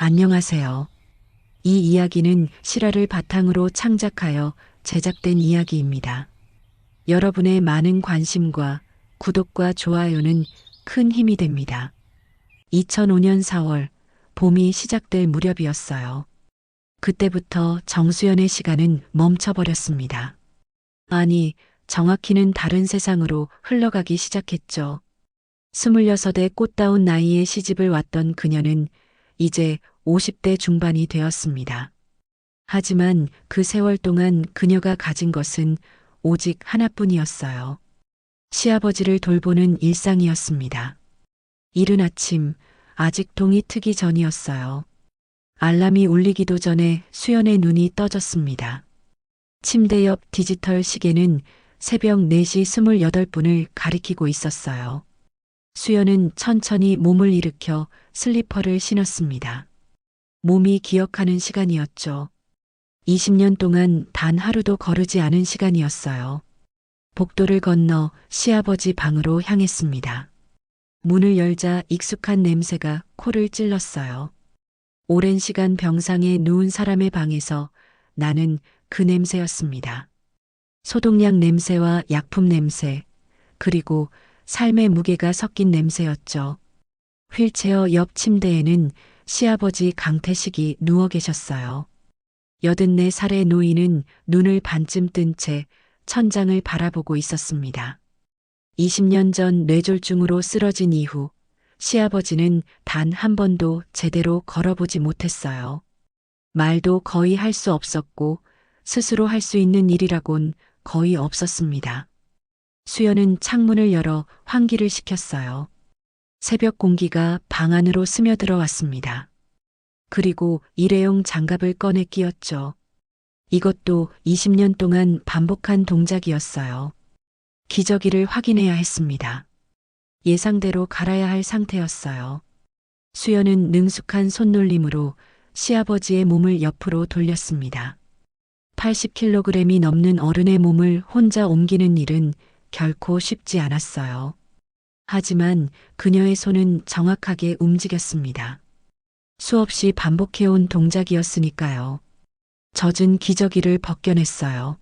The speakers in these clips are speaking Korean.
안녕하세요. 이 이야기는 실화를 바탕으로 창작하여 제작된 이야기입니다. 여러분의 많은 관심과 구독과 좋아요는 큰 힘이 됩니다. 2005년 4월, 봄이 시작될 무렵이었어요. 그때부터 정수연의 시간은 멈춰버렸습니다. 아니, 정확히는 다른 세상으로 흘러가기 시작했죠. 26의 꽃다운 나이에 시집을 왔던 그녀는 이제 50대 중반이 되었습니다. 하지만 그 세월 동안 그녀가 가진 것은 오직 하나뿐이었어요. 시아버지를 돌보는 일상이었습니다. 이른 아침, 아직 동이 트기 전이었어요. 알람이 울리기도 전에 수연의 눈이 떠졌습니다. 침대 옆 디지털 시계는 새벽 4시 28분을 가리키고 있었어요. 수연은 천천히 몸을 일으켜 슬리퍼를 신었습니다. 몸이 기억하는 시간이었죠. 20년 동안 단 하루도 거르지 않은 시간이었어요. 복도를 건너 시아버지 방으로 향했습니다. 문을 열자 익숙한 냄새가 코를 찔렀어요. 오랜 시간 병상에 누운 사람의 방에서 나는 그 냄새였습니다. 소독약 냄새와 약품 냄새, 그리고 삶의 무게가 섞인 냄새였죠. 휠체어 옆 침대에는 시아버지 강태식이 누워 계셨어요. 84살의 노인은 눈을 반쯤 뜬 채 천장을 바라보고 있었습니다. 20년 전 뇌졸중으로 쓰러진 이후 시아버지는 단 한 번도 제대로 걸어보지 못했어요. 말도 거의 할 수 없었고 스스로 할 수 있는 일이라곤 거의 없었습니다. 수연은 창문을 열어 환기를 시켰어요. 새벽 공기가 방 안으로 스며들어 왔습니다. 그리고 일회용 장갑을 꺼내 끼웠죠. 이것도 20년 동안 반복한 동작이었어요. 기저귀를 확인해야 했습니다. 예상대로 갈아야 할 상태였어요. 수연은 능숙한 손놀림으로 시아버지의 몸을 옆으로 돌렸습니다. 80kg이 넘는 어른의 몸을 혼자 옮기는 일은 결코 쉽지 않았어요. 하지만 그녀의 손은 정확하게 움직였습니다. 수없이 반복해온 동작이었으니까요. 젖은 기저귀를 벗겨냈어요.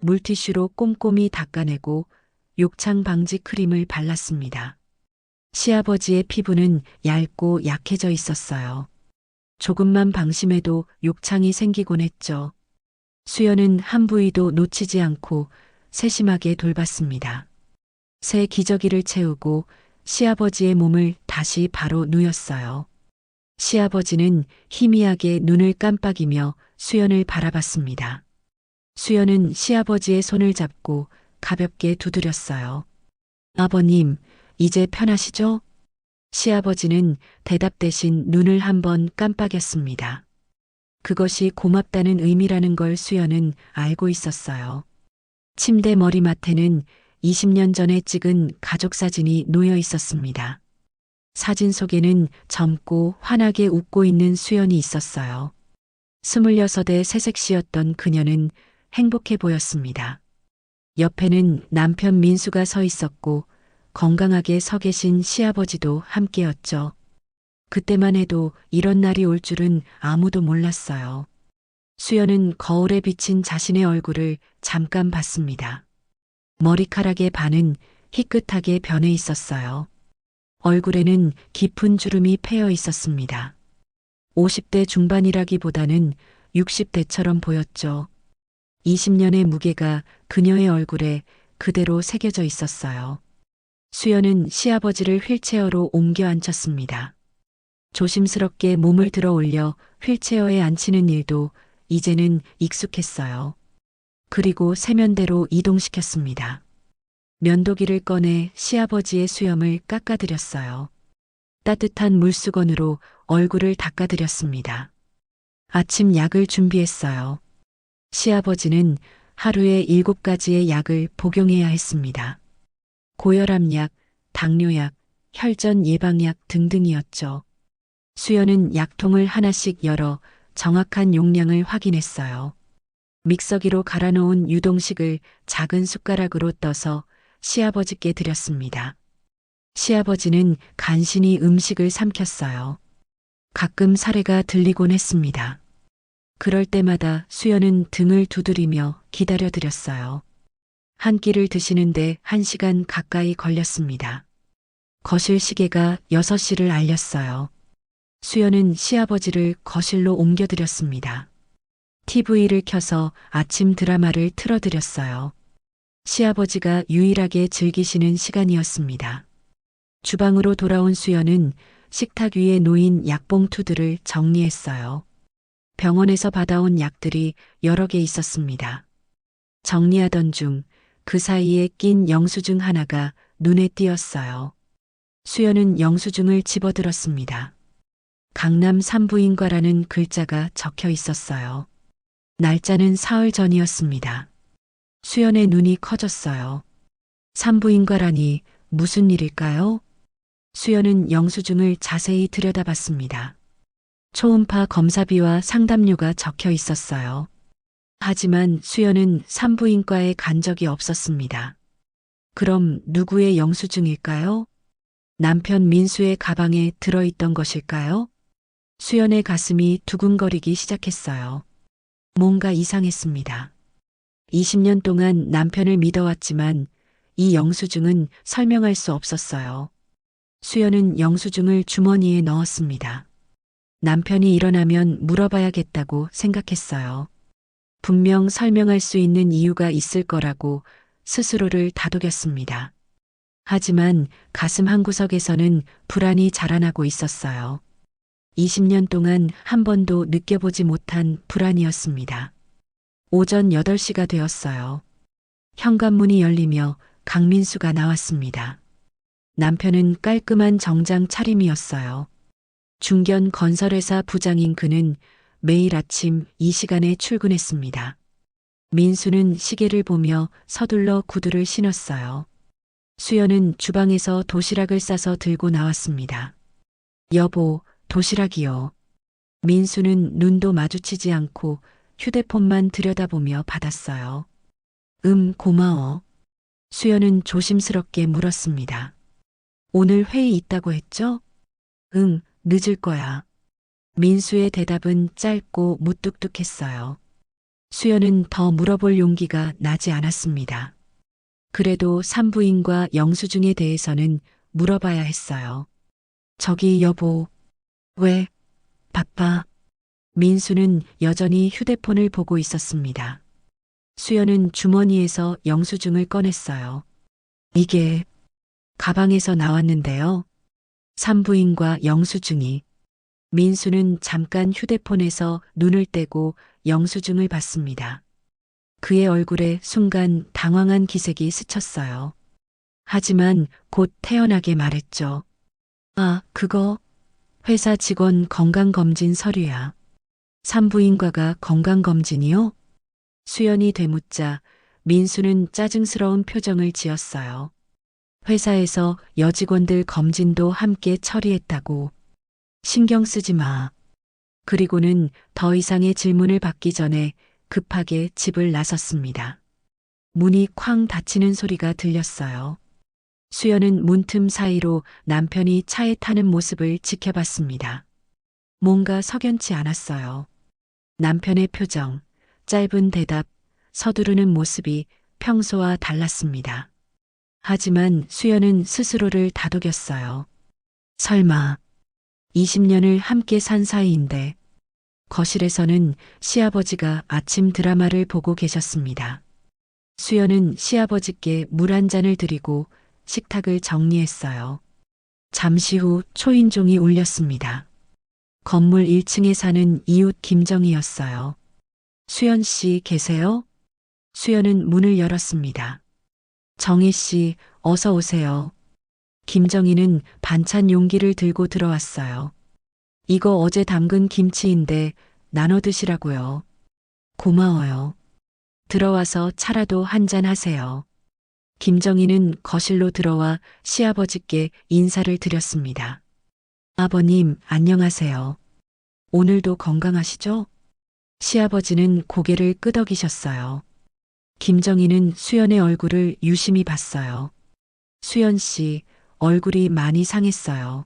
물티슈로 꼼꼼히 닦아내고 욕창 방지 크림을 발랐습니다. 시아버지의 피부는 얇고 약해져 있었어요. 조금만 방심해도 욕창이 생기곤 했죠. 수연은 한 부위도 놓치지 않고 세심하게 돌봤습니다. 새 기저귀를 채우고 시아버지의 몸을 다시 바로 누였어요. 시아버지는 희미하게 눈을 깜빡이며 수연을 바라봤습니다. 수연은 시아버지의 손을 잡고 가볍게 두드렸어요. 아버님, 이제 편하시죠? 시아버지는 대답 대신 눈을 한번 깜빡였습니다. 그것이 고맙다는 의미라는 걸 수연은 알고 있었어요. 침대 머리맡에는 20년 전에 찍은 가족 사진이 놓여 있었습니다. 사진 속에는 젊고 환하게 웃고 있는 수연이 있었어요. 26의 새색시였던 그녀는 행복해 보였습니다. 옆에는 남편 민수가 서 있었고 건강하게 서 계신 시아버지도 함께였죠. 그때만 해도 이런 날이 올 줄은 아무도 몰랐어요. 수연은 거울에 비친 자신의 얼굴을 잠깐 봤습니다. 머리카락의 반은 희끗하게 변해 있었어요. 얼굴에는 깊은 주름이 패여 있었습니다. 50대 중반이라기보다는 60대처럼 보였죠. 20년의 무게가 그녀의 얼굴에 그대로 새겨져 있었어요. 수연은 시아버지를 휠체어로 옮겨 앉혔습니다. 조심스럽게 몸을 들어 올려 휠체어에 앉히는 일도 이제는 익숙했어요. 그리고 세면대로 이동시켰습니다. 면도기를 꺼내 시아버지의 수염을 깎아드렸어요. 따뜻한 물수건으로 얼굴을 닦아드렸습니다. 아침 약을 준비했어요. 시아버지는 하루에 7가지의 약을 복용해야 했습니다. 고혈압약, 당뇨약, 혈전 예방약 등등이었죠. 수연은 약통을 하나씩 열어 정확한 용량을 확인했어요. 믹서기로 갈아놓은 유동식을 작은 숟가락으로 떠서 시아버지께 드렸습니다. 시아버지는 간신히 음식을 삼켰어요. 가끔 사례가 들리곤 했습니다. 그럴 때마다 수연은 등을 두드리며 기다려드렸어요. 한 끼를 드시는데 1시간 가까이 걸렸습니다. 거실 시계가 6시를 알렸어요. 수연은 시아버지를 거실로 옮겨드렸습니다. TV를 켜서 아침 드라마를 틀어드렸어요. 시아버지가 유일하게 즐기시는 시간이었습니다. 주방으로 돌아온 수연은 식탁 위에 놓인 약봉투들을 정리했어요. 병원에서 받아온 약들이 여러 개 있었습니다. 정리하던 중 그 사이에 낀 영수증 하나가 눈에 띄었어요. 수연은 영수증을 집어들었습니다. 강남 산부인과라는 글자가 적혀 있었어요. 날짜는 사흘 전이었습니다. 수연의 눈이 커졌어요. 산부인과라니 무슨 일일까요? 수연은 영수증을 자세히 들여다봤습니다. 초음파 검사비와 상담료가 적혀 있었어요. 하지만 수연은 산부인과에 간 적이 없었습니다. 그럼 누구의 영수증일까요? 남편 민수의 가방에 들어있던 것일까요? 수연의 가슴이 두근거리기 시작했어요. 뭔가 이상했습니다. 20년 동안 남편을 믿어왔지만 이 영수증은 설명할 수 없었어요. 수연은 영수증을 주머니에 넣었습니다. 남편이 일어나면 물어봐야겠다고 생각했어요. 분명 설명할 수 있는 이유가 있을 거라고 스스로를 다독였습니다. 하지만 가슴 한구석에서는 불안이 자라나고 있었어요. 20년 동안 한 번도 느껴보지 못한 불안이었습니다. 오전 8시가 되었어요. 현관문이 열리며 강민수가 나왔습니다. 남편은 깔끔한 정장 차림이었어요. 중견 건설회사 부장인 그는 매일 아침 이 시간에 출근했습니다. 민수는 시계를 보며 서둘러 구두를 신었어요. 수연은 주방에서 도시락을 싸서 들고 나왔습니다. 여보, 도시락이요. 민수는 눈도 마주치지 않고 휴대폰만 들여다보며 받았어요. 고마워. 수연은 조심스럽게 물었습니다. 오늘 회의 있다고 했죠? 응, 늦을 거야. 민수의 대답은 짧고 무뚝뚝했어요. 수연은 더 물어볼 용기가 나지 않았습니다. 그래도 산부인과 영수증에 대해서는 물어봐야 했어요. 저기 여보, 왜? 바빠. 민수는 여전히 휴대폰을 보고 있었습니다. 수연은 주머니에서 영수증을 꺼냈어요. 이게 가방에서 나왔는데요. 산부인과 영수증이. 민수는 잠깐 휴대폰에서 눈을 떼고 영수증을 봤습니다. 그의 얼굴에 순간 당황한 기색이 스쳤어요. 하지만 곧 태연하게 말했죠. 아, 그거 회사 직원 건강검진 서류야. 산부인과가 건강검진이요? 수연이 되묻자 민수는 짜증스러운 표정을 지었어요. 회사에서 여직원들 검진도 함께 처리했다고. 신경 쓰지 마. 그리고는 더 이상의 질문을 받기 전에 급하게 집을 나섰습니다. 문이 쾅 닫히는 소리가 들렸어요. 수연은 문틈 사이로 남편이 차에 타는 모습을 지켜봤습니다. 뭔가 석연치 않았어요. 남편의 표정, 짧은 대답, 서두르는 모습이 평소와 달랐습니다. 하지만 수연은 스스로를 다독였어요. 설마 20년을 함께 산 사이인데. 거실에서는 시아버지가 아침 드라마를 보고 계셨습니다. 수연은 시아버지께 물 한 잔을 드리고 식탁을 정리했어요. 잠시 후 초인종이 울렸습니다. 건물 1층에 사는 이웃 김정희였어요. 수연 씨 계세요? 수연은 문을 열었습니다. 정희 씨, 어서 오세요. 김정희는 반찬 용기를 들고 들어왔어요. 이거 어제 담근 김치인데 나눠 드시라고요. 고마워요. 들어와서 차라도 한잔 하세요. 김정희는 거실로 들어와 시아버지께 인사를 드렸습니다. 아버님, 안녕하세요. 오늘도 건강하시죠? 시아버지는 고개를 끄덕이셨어요. 김정희는 수연의 얼굴을 유심히 봤어요. 수연 씨, 얼굴이 많이 상했어요.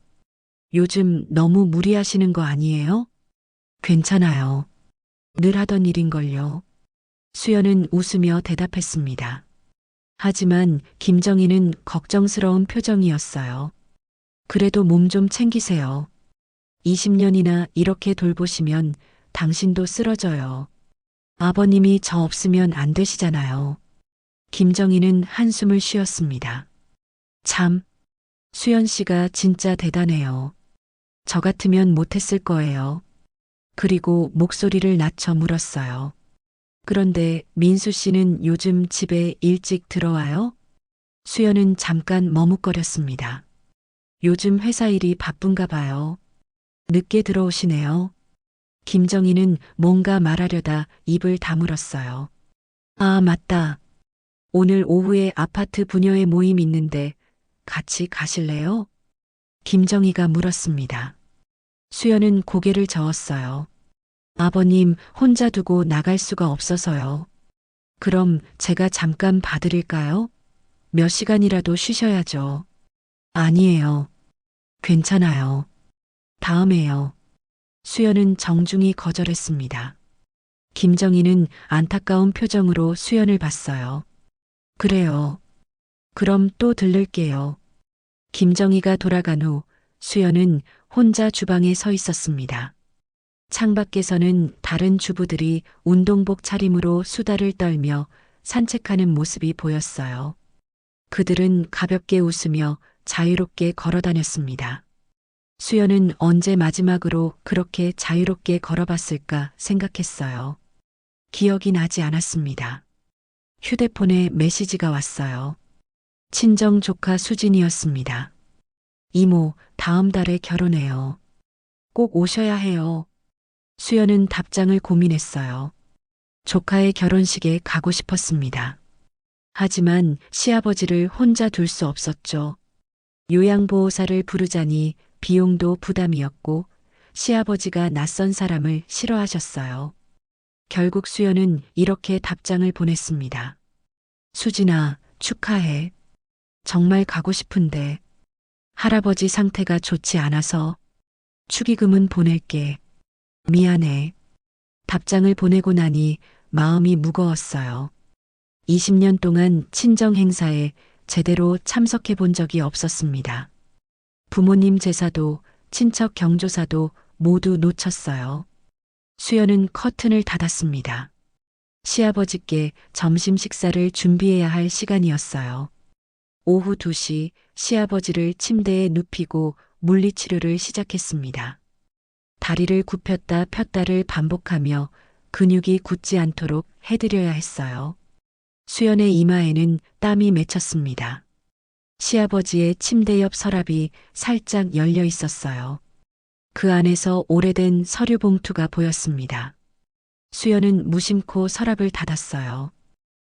요즘 너무 무리하시는 거 아니에요? 괜찮아요. 늘 하던 일인걸요. 수연은 웃으며 대답했습니다. 하지만 김정희는 걱정스러운 표정이었어요. 그래도 몸 좀 챙기세요. 20년이나 이렇게 돌보시면 당신도 쓰러져요. 아버님이 저 없으면 안 되시잖아요. 김정희는 한숨을 쉬었습니다. 참, 수연 씨가 진짜 대단해요. 저 같으면 못했을 거예요. 그리고 목소리를 낮춰 물었어요. 그런데 민수 씨는 요즘 집에 일찍 들어와요? 수연은 잠깐 머뭇거렸습니다. 요즘 회사 일이 바쁜가 봐요. 늦게 들어오시네요. 김정희는 뭔가 말하려다 입을 다물었어요. 아, 맞다. 오늘 오후에 아파트 부녀회 모임 있는데 같이 가실래요? 김정희가 물었습니다. 수연은 고개를 저었어요. 아버님 혼자 두고 나갈 수가 없어서요. 그럼 제가 잠깐 봐드릴까요? 몇 시간이라도 쉬셔야죠. 아니에요. 괜찮아요. 다음에요. 수연은 정중히 거절했습니다. 김정희는 안타까운 표정으로 수연을 봤어요. 그래요. 그럼 또 들를게요. 김정희가 돌아간 후 수연은 혼자 주방에 서 있었습니다. 창밖에서는 다른 주부들이 운동복 차림으로 수다를 떨며 산책하는 모습이 보였어요. 그들은 가볍게 웃으며 자유롭게 걸어 다녔습니다. 수연은 언제 마지막으로 그렇게 자유롭게 걸어봤을까 생각했어요. 기억이 나지 않았습니다. 휴대폰에 메시지가 왔어요. 친정 조카 수진이었습니다. 이모, 다음 달에 결혼해요. 꼭 오셔야 해요. 수연은 답장을 고민했어요. 조카의 결혼식에 가고 싶었습니다. 하지만 시아버지를 혼자 둘 수 없었죠. 요양보호사를 부르자니 비용도 부담이었고 시아버지가 낯선 사람을 싫어하셨어요. 결국 수연은 이렇게 답장을 보냈습니다. 수진아, 축하해. 정말 가고 싶은데 할아버지 상태가 좋지 않아서 축의금은 보낼게. 미안해. 답장을 보내고 나니 마음이 무거웠어요. 20년 동안 친정 행사에 제대로 참석해 본 적이 없었습니다. 부모님 제사도 친척 경조사도 모두 놓쳤어요. 수연은 커튼을 닫았습니다. 시아버지께 점심 식사를 준비해야 할 시간이었어요. 오후 2시 시아버지를 침대에 눕히고 물리치료를 시작했습니다. 다리를 굽혔다 폈다를 반복하며 근육이 굳지 않도록 해드려야 했어요. 수연의 이마에는 땀이 맺혔습니다. 시아버지의 침대 옆 서랍이 살짝 열려 있었어요. 그 안에서 오래된 서류 봉투가 보였습니다. 수연은 무심코 서랍을 닫았어요.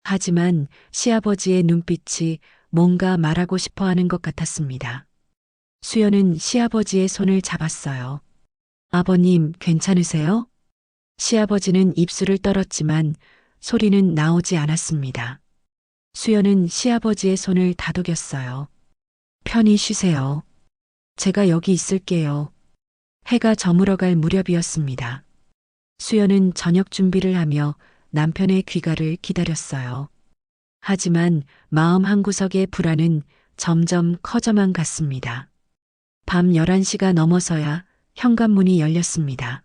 하지만 시아버지의 눈빛이 뭔가 말하고 싶어 하는 것 같았습니다. 수연은 시아버지의 손을 잡았어요. 아버님, 괜찮으세요? 시아버지는 입술을 떨었지만 소리는 나오지 않았습니다. 수연은 시아버지의 손을 다독였어요. 편히 쉬세요. 제가 여기 있을게요. 해가 저물어갈 무렵이었습니다. 수연은 저녁 준비를 하며 남편의 귀가를 기다렸어요. 하지만 마음 한구석의 불안은 점점 커져만 갔습니다. 밤 11시가 넘어서야 현관문이 열렸습니다.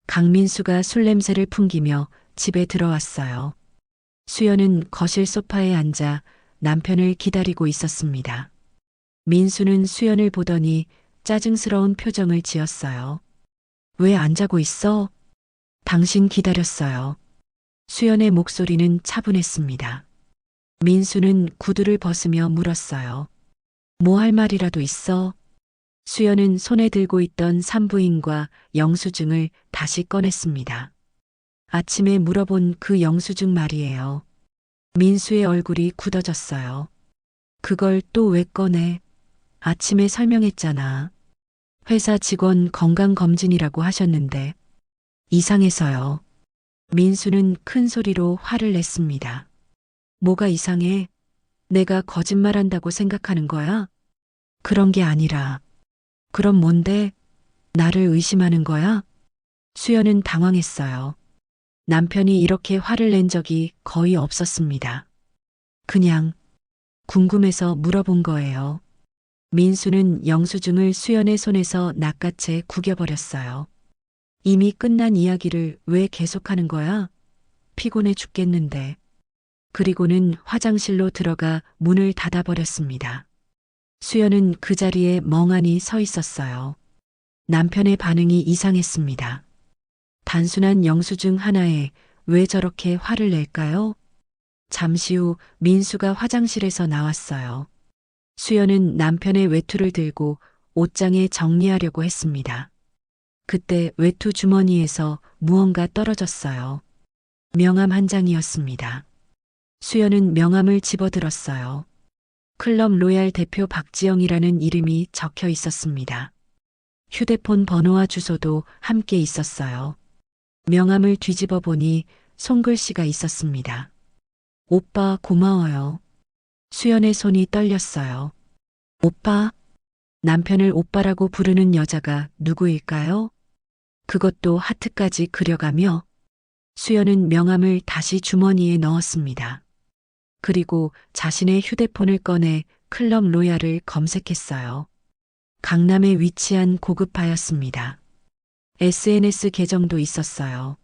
강민수가 술 냄새를 풍기며 집에 들어왔어요. 수연은 거실 소파에 앉아 남편을 기다리고 있었습니다. 민수는 수연을 보더니 짜증스러운 표정을 지었어요. 왜 안 자고 있어? 당신 기다렸어요. 수연의 목소리는 차분했습니다. 민수는 구두를 벗으며 물었어요. 뭐 할 말이라도 있어? 수연은 손에 들고 있던 산부인과 영수증을 다시 꺼냈습니다. 아침에 물어본 그 영수증 말이에요. 민수의 얼굴이 굳어졌어요. 그걸 또 왜 꺼내? 아침에 설명했잖아. 회사 직원 건강검진이라고 하셨는데. 이상해서요. 민수는 큰 소리로 화를 냈습니다. 뭐가 이상해? 내가 거짓말한다고 생각하는 거야? 그런 게 아니라 그럼 뭔데? 나를 의심하는 거야? 수연은 당황했어요. 남편이 이렇게 화를 낸 적이 거의 없었습니다. 그냥 궁금해서 물어본 거예요. 민수는 영수증을 수연의 손에서 낚아채 구겨버렸어요. 이미 끝난 이야기를 왜 계속하는 거야? 피곤해 죽겠는데. 그리고는 화장실로 들어가 문을 닫아버렸습니다. 수연은 그 자리에 멍하니 서 있었어요. 남편의 반응이 이상했습니다. 단순한 영수증 하나에 왜 저렇게 화를 낼까요? 잠시 후 민수가 화장실에서 나왔어요. 수연은 남편의 외투를 들고 옷장에 정리하려고 했습니다. 그때 외투 주머니에서 무언가 떨어졌어요. 명함 한 장이었습니다. 수연은 명함을 집어들었어요. 클럽 로얄 대표 박지영이라는 이름이 적혀 있었습니다. 휴대폰 번호와 주소도 함께 있었어요. 명함을 뒤집어 보니 손글씨가 있었습니다. 오빠 고마워요. 수연의 손이 떨렸어요. 오빠? 남편을 오빠라고 부르는 여자가 누구일까요? 그것도 하트까지 그려가며 수연은 명함을 다시 주머니에 넣었습니다. 그리고 자신의 휴대폰을 꺼내 클럽 로얄을 검색했어요. 강남에 위치한 고급바였습니다. SNS 계정도 있었어요.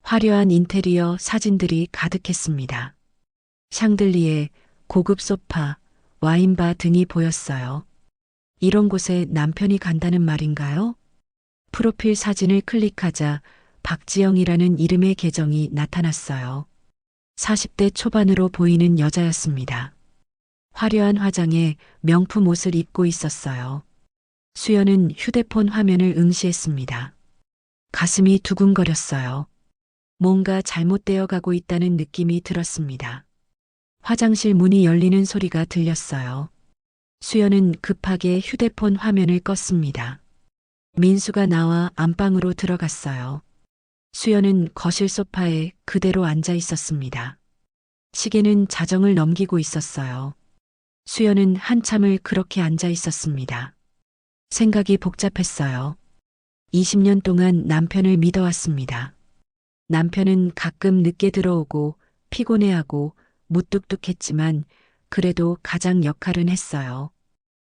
화려한 인테리어 사진들이 가득했습니다. 샹들리에, 고급 소파, 와인바 등이 보였어요. 이런 곳에 남편이 간다는 말인가요? 프로필 사진을 클릭하자 박지영이라는 이름의 계정이 나타났어요. 40대 초반으로 보이는 여자였습니다. 화려한 화장에 명품 옷을 입고 있었어요. 수연은 휴대폰 화면을 응시했습니다. 가슴이 두근거렸어요. 뭔가 잘못되어 가고 있다는 느낌이 들었습니다. 화장실 문이 열리는 소리가 들렸어요. 수연은 급하게 휴대폰 화면을 껐습니다. 민수가 나와 안방으로 들어갔어요. 수연은 거실 소파에 그대로 앉아 있었습니다. 시계는 자정을 넘기고 있었어요. 수연은 한참을 그렇게 앉아 있었습니다. 생각이 복잡했어요. 20년 동안 남편을 믿어왔습니다. 남편은 가끔 늦게 들어오고 피곤해하고 무뚝뚝했지만 그래도 가장 역할은 했어요.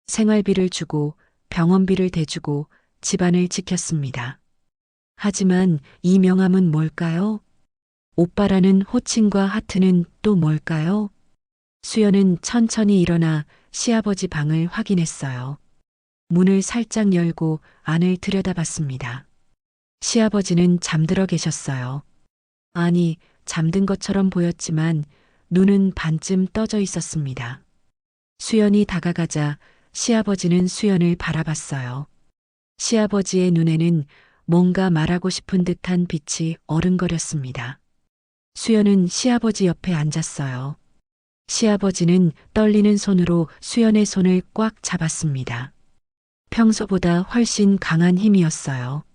생활비를 주고 병원비를 대주고 집안을 지켰습니다. 하지만 이 명함은 뭘까요? 오빠라는 호칭과 하트는 또 뭘까요? 수연은 천천히 일어나 시아버지 방을 확인했어요. 문을 살짝 열고 안을 들여다봤습니다. 시아버지는 잠들어 계셨어요. 아니, 잠든 것처럼 보였지만 눈은 반쯤 떠져 있었습니다. 수연이 다가가자 시아버지는 수연을 바라봤어요. 시아버지의 눈에는 뭔가 말하고 싶은 듯한 빛이 어른거렸습니다. 수연은 시아버지 옆에 앉았어요. 시아버지는 떨리는 손으로 수연의 손을 꽉 잡았습니다. 평소보다 훨씬 강한 힘이었어요.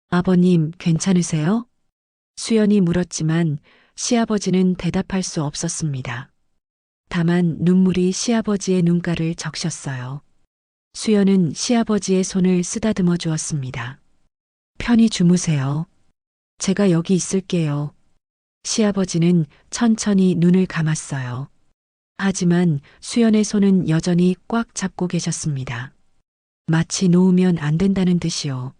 아버님, 괜찮으세요? 수연이 물었지만 시아버지는 대답할 수 없었습니다. 다만 눈물이 시아버지의 눈가를 적셨어요. 수연은 시아버지의 손을 쓰다듬어 주었습니다. 편히 주무세요. 제가 여기 있을게요. 시아버지는 천천히 눈을 감았어요. 하지만 수연의 손은 여전히 꽉 잡고 계셨습니다. 마치 놓으면 안 된다는 듯이요.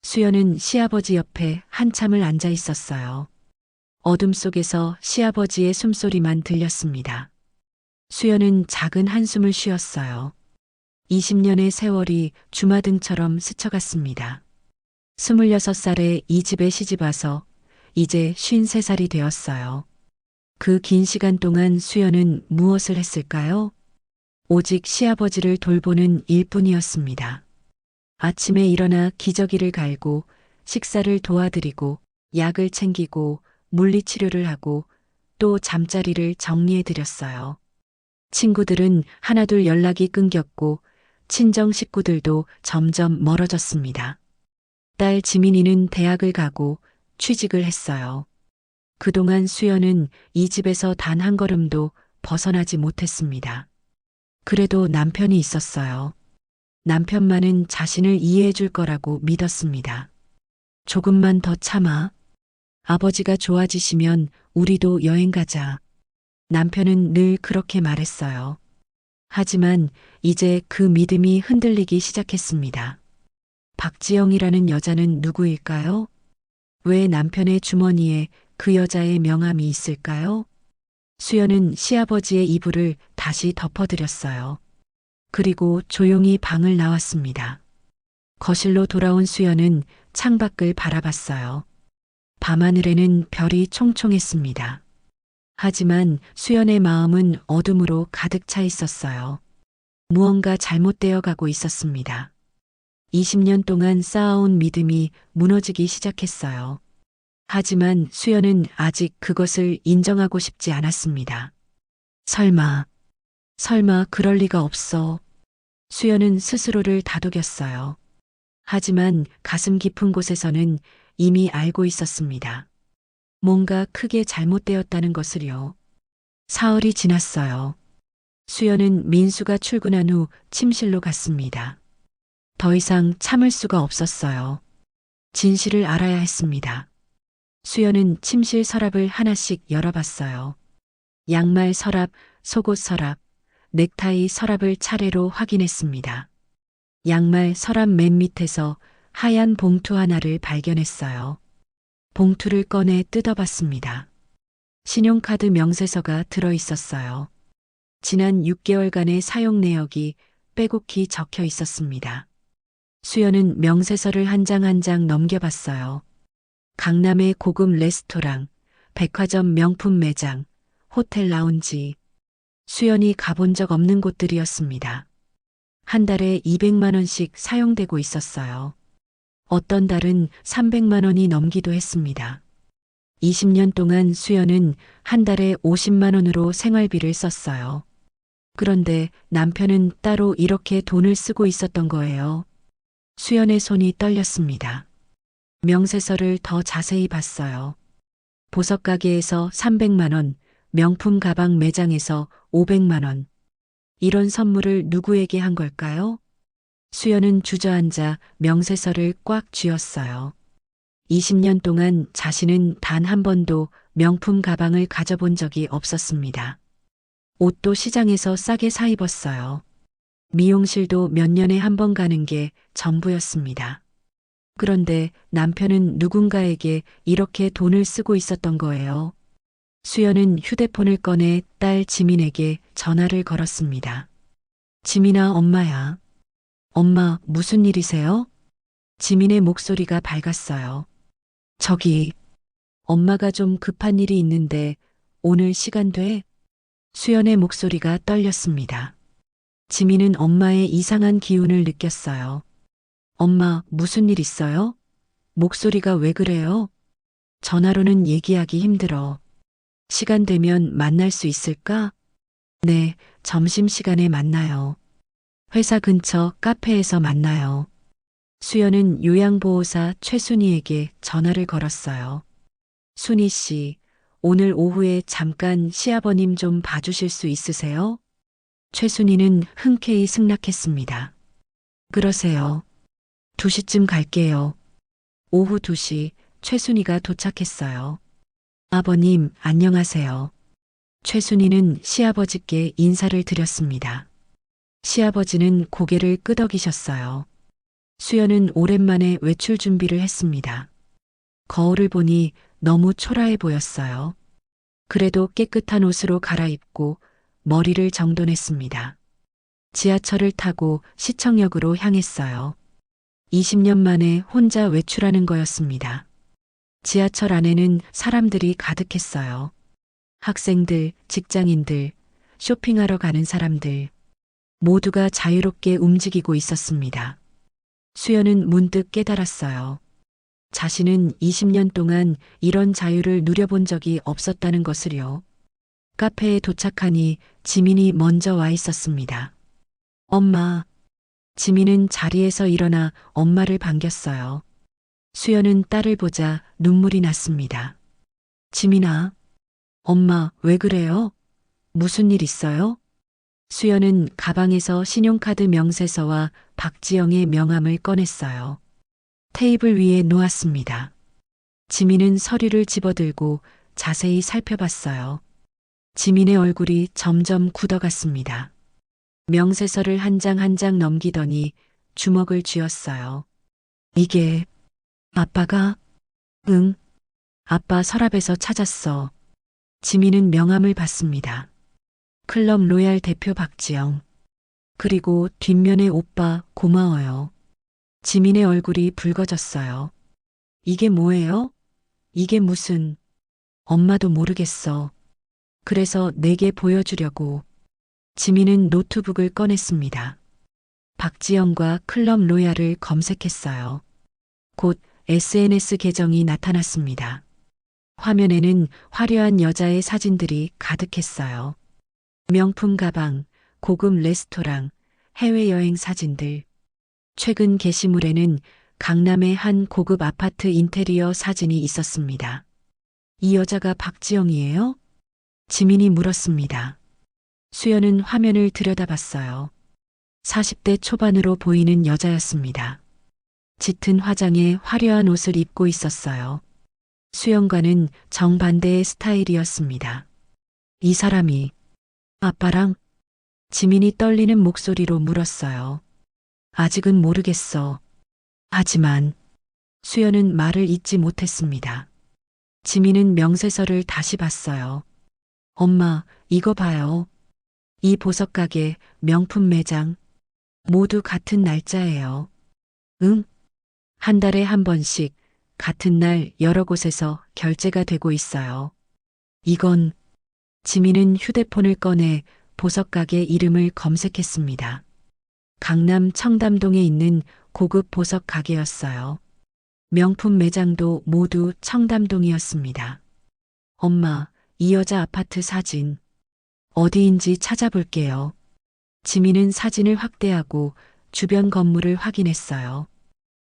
수연은 시아버지 옆에 한참을 앉아 있었어요. 어둠 속에서 시아버지의 숨소리만 들렸습니다. 수연은 작은 한숨을 쉬었어요. 20년의 세월이 주마등처럼 스쳐갔습니다. 26살에 이 집에 시집와서 이제 53살이 되었어요. 그 긴 시간 동안 수연은 무엇을 했을까요? 오직 시아버지를 돌보는 일뿐이었습니다. 아침에 일어나 기저귀를 갈고 식사를 도와드리고 약을 챙기고 물리치료를 하고 또 잠자리를 정리해 드렸어요. 친구들은 하나둘 연락이 끊겼고 친정 식구들도 점점 멀어졌습니다. 딸 지민이는 대학을 가고 취직을 했어요. 그동안 수연은 이 집에서 단 한 걸음도 벗어나지 못했습니다. 그래도 남편이 있었어요. 남편만은 자신을 이해해 줄 거라고 믿었습니다. 조금만 더 참아. 아버지가 좋아지시면 우리도 여행 가자. 남편은 늘 그렇게 말했어요. 하지만 이제 그 믿음이 흔들리기 시작했습니다. 박지영이라는 여자는 누구일까요? 왜 남편의 주머니에 그 여자의 명함이 있을까요? 수연은 시아버지의 이불을 다시 덮어드렸어요. 그리고 조용히 방을 나왔습니다. 거실로 돌아온 수연은 창밖을 바라봤어요. 밤하늘에는 별이 총총했습니다. 하지만 수연의 마음은 어둠으로 가득 차 있었어요. 무언가 잘못되어 가고 있었습니다. 20년 동안 쌓아온 믿음이 무너지기 시작했어요. 하지만 수연은 아직 그것을 인정하고 싶지 않았습니다. 설마 그럴 리가 없어. 수연은 스스로를 다독였어요. 하지만 가슴 깊은 곳에서는 이미 알고 있었습니다. 뭔가 크게 잘못되었다는 것을요. 사흘이 지났어요. 수연은 민수가 출근한 후 침실로 갔습니다. 더 이상 참을 수가 없었어요. 진실을 알아야 했습니다. 수연은 침실 서랍을 하나씩 열어봤어요. 양말 서랍, 속옷 서랍, 넥타이 서랍을 차례로 확인했습니다. 양말 서랍 맨 밑에서 하얀 봉투 하나를 발견했어요. 봉투를 꺼내 뜯어봤습니다. 신용카드 명세서가 들어 있었어요. 지난 6개월간의 사용 내역이 빼곡히 적혀 있었습니다. 수연은 명세서를 한 장 한 장 넘겨봤어요. 강남의 고급 레스토랑, 백화점 명품 매장, 호텔 라운지. 수연이 가본 적 없는 곳들이었습니다. 한 달에 200만 원씩 사용되고 있었어요. 어떤 달은 300만 원이 넘기도 했습니다. 20년 동안 수연은 한 달에 50만 원으로 생활비를 썼어요. 그런데 남편은 따로 이렇게 돈을 쓰고 있었던 거예요. 수연의 손이 떨렸습니다. 명세서를 더 자세히 봤어요. 보석 가게에서 300만 원, 명품 가방 매장에서 500만 원. 이런 선물을 누구에게 한 걸까요? 수연은 주저앉아 명세서를 꽉 쥐었어요. 20년 동안 자신은 단 한 번도 명품 가방을 가져본 적이 없었습니다. 옷도 시장에서 싸게 사 입었어요. 미용실도 몇 년에 한 번 가는 게 전부였습니다. 그런데 남편은 누군가에게 이렇게 돈을 쓰고 있었던 거예요. 수연은 휴대폰을 꺼내 딸 지민에게 전화를 걸었습니다. 지민아, 엄마야. 엄마, 무슨 일이세요? 지민의 목소리가 밝았어요. 저기, 엄마가 좀 급한 일이 있는데 오늘 시간 돼? 수연의 목소리가 떨렸습니다. 지민은 엄마의 이상한 기운을 느꼈어요. 엄마, 무슨 일 있어요? 목소리가 왜 그래요? 전화로는 얘기하기 힘들어. 시간 되면 만날 수 있을까? 네, 점심시간에 만나요. 회사 근처 카페에서 만나요. 수연은 요양보호사 최순희에게 전화를 걸었어요. 순희 씨, 오늘 오후에 잠깐 시아버님 좀 봐주실 수 있으세요? 최순희는 흔쾌히 승낙했습니다. 그러세요. 2시쯤 갈게요. 오후 2시 최순희가 도착했어요. 아버님, 안녕하세요. 최순희는 시아버지께 인사를 드렸습니다. 시아버지는 고개를 끄덕이셨어요. 수연은 오랜만에 외출 준비를 했습니다. 거울을 보니 너무 초라해 보였어요. 그래도 깨끗한 옷으로 갈아입고 머리를 정돈했습니다. 지하철을 타고 시청역으로 향했어요. 20년 만에 혼자 외출하는 거였습니다. 지하철 안에는 사람들이 가득했어요. 학생들, 직장인들, 쇼핑하러 가는 사람들. 모두가 자유롭게 움직이고 있었습니다. 수연은 문득 깨달았어요. 자신은 20년 동안 이런 자유를 누려본 적이 없었다는 것을요. 카페에 도착하니 지민이 먼저 와 있었습니다. 엄마. 지민은 자리에서 일어나 엄마를 반겼어요. 수연은 딸을 보자 눈물이 났습니다. 지민아. 엄마, 왜 그래요? 무슨 일 있어요? 수연은 가방에서 신용카드 명세서와 박지영의 명함을 꺼냈어요. 테이블 위에 놓았습니다. 지민은 서류를 집어들고 자세히 살펴봤어요. 지민의 얼굴이 점점 굳어갔습니다. 명세서를 한 장 한 장 넘기더니 주먹을 쥐었어요. 이게 아빠가? 응. 아빠 서랍에서 찾았어. 지민은 명함을 받습니다. 클럽 로얄 대표 박지영. 그리고 뒷면에 오빠 고마워요. 지민의 얼굴이 붉어졌어요. 이게 뭐예요? 이게 무슨... 엄마도 모르겠어. 그래서 내게 보여주려고. 지민은 노트북을 꺼냈습니다. 박지영과 클럽 로얄을 검색했어요. 곧 SNS 계정이 나타났습니다. 화면에는 화려한 여자의 사진들이 가득했어요. 명품 가방, 고급 레스토랑, 해외여행 사진들. 최근 게시물에는 강남의 한 고급 아파트 인테리어 사진이 있었습니다. 이 여자가 박지영이에요? 지민이 물었습니다. 수연은 화면을 들여다봤어요. 40대 초반으로 보이는 여자였습니다. 짙은 화장에 화려한 옷을 입고 있었어요. 수연과는 정반대의 스타일이었습니다. 이 사람이 아빠랑? 지민이 떨리는 목소리로 물었어요. 아직은 모르겠어. 하지만 수연은 말을 잇지 못했습니다. 지민은 명세서를 다시 봤어요. 엄마, 이거 봐요. 이 보석 가게, 명품 매장, 모두 같은 날짜예요. 응? 한 달에 한 번씩 같은 날 여러 곳에서 결제가 되고 있어요. 이건 지민은 휴대폰을 꺼내 보석 가게 이름을 검색했습니다. 강남 청담동에 있는 고급 보석 가게였어요. 명품 매장도 모두 청담동이었습니다. 엄마, 이 여자 아파트 사진 어디인지 찾아볼게요. 지민은 사진을 확대하고 주변 건물을 확인했어요.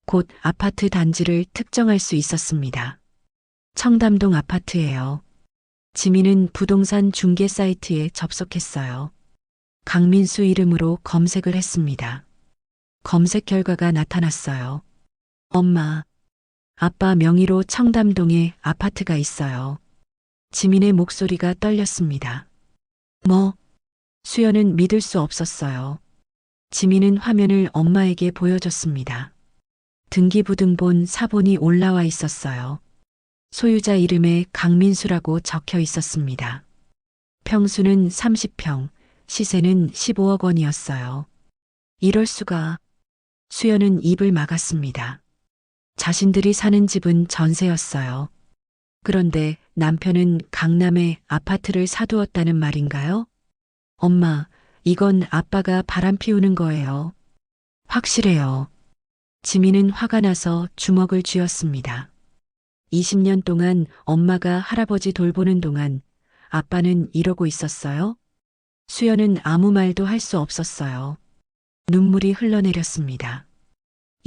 곧 아파트 단지를 특정할 수 있었습니다. 청담동 아파트예요. 지민은 부동산 중개 사이트에 접속했어요. 강민수 이름으로 검색을 했습니다. 검색 결과가 나타났어요. 엄마, 아빠 명의로 청담동에 아파트가 있어요. 지민의 목소리가 떨렸습니다. 뭐? 수연은 믿을 수 없었어요. 지민은 화면을 엄마에게 보여줬습니다. 등기부등본 사본이 올라와 있었어요. 소유자 이름에 강민수라고 적혀 있었습니다. 평수는 30평, 시세는 15억 원이었어요. 이럴 수가. 수연은 입을 막았습니다. 자신들이 사는 집은 전세였어요. 그런데 남편은 강남에 아파트를 사두었다는 말인가요? 엄마, 이건 아빠가 바람 피우는 거예요. 확실해요. 지민은 화가 나서 주먹을 쥐었습니다. 20년 동안 엄마가 할아버지 돌보는 동안 아빠는 이러고 있었어요? 수연은 아무 말도 할 수 없었어요. 눈물이 흘러내렸습니다.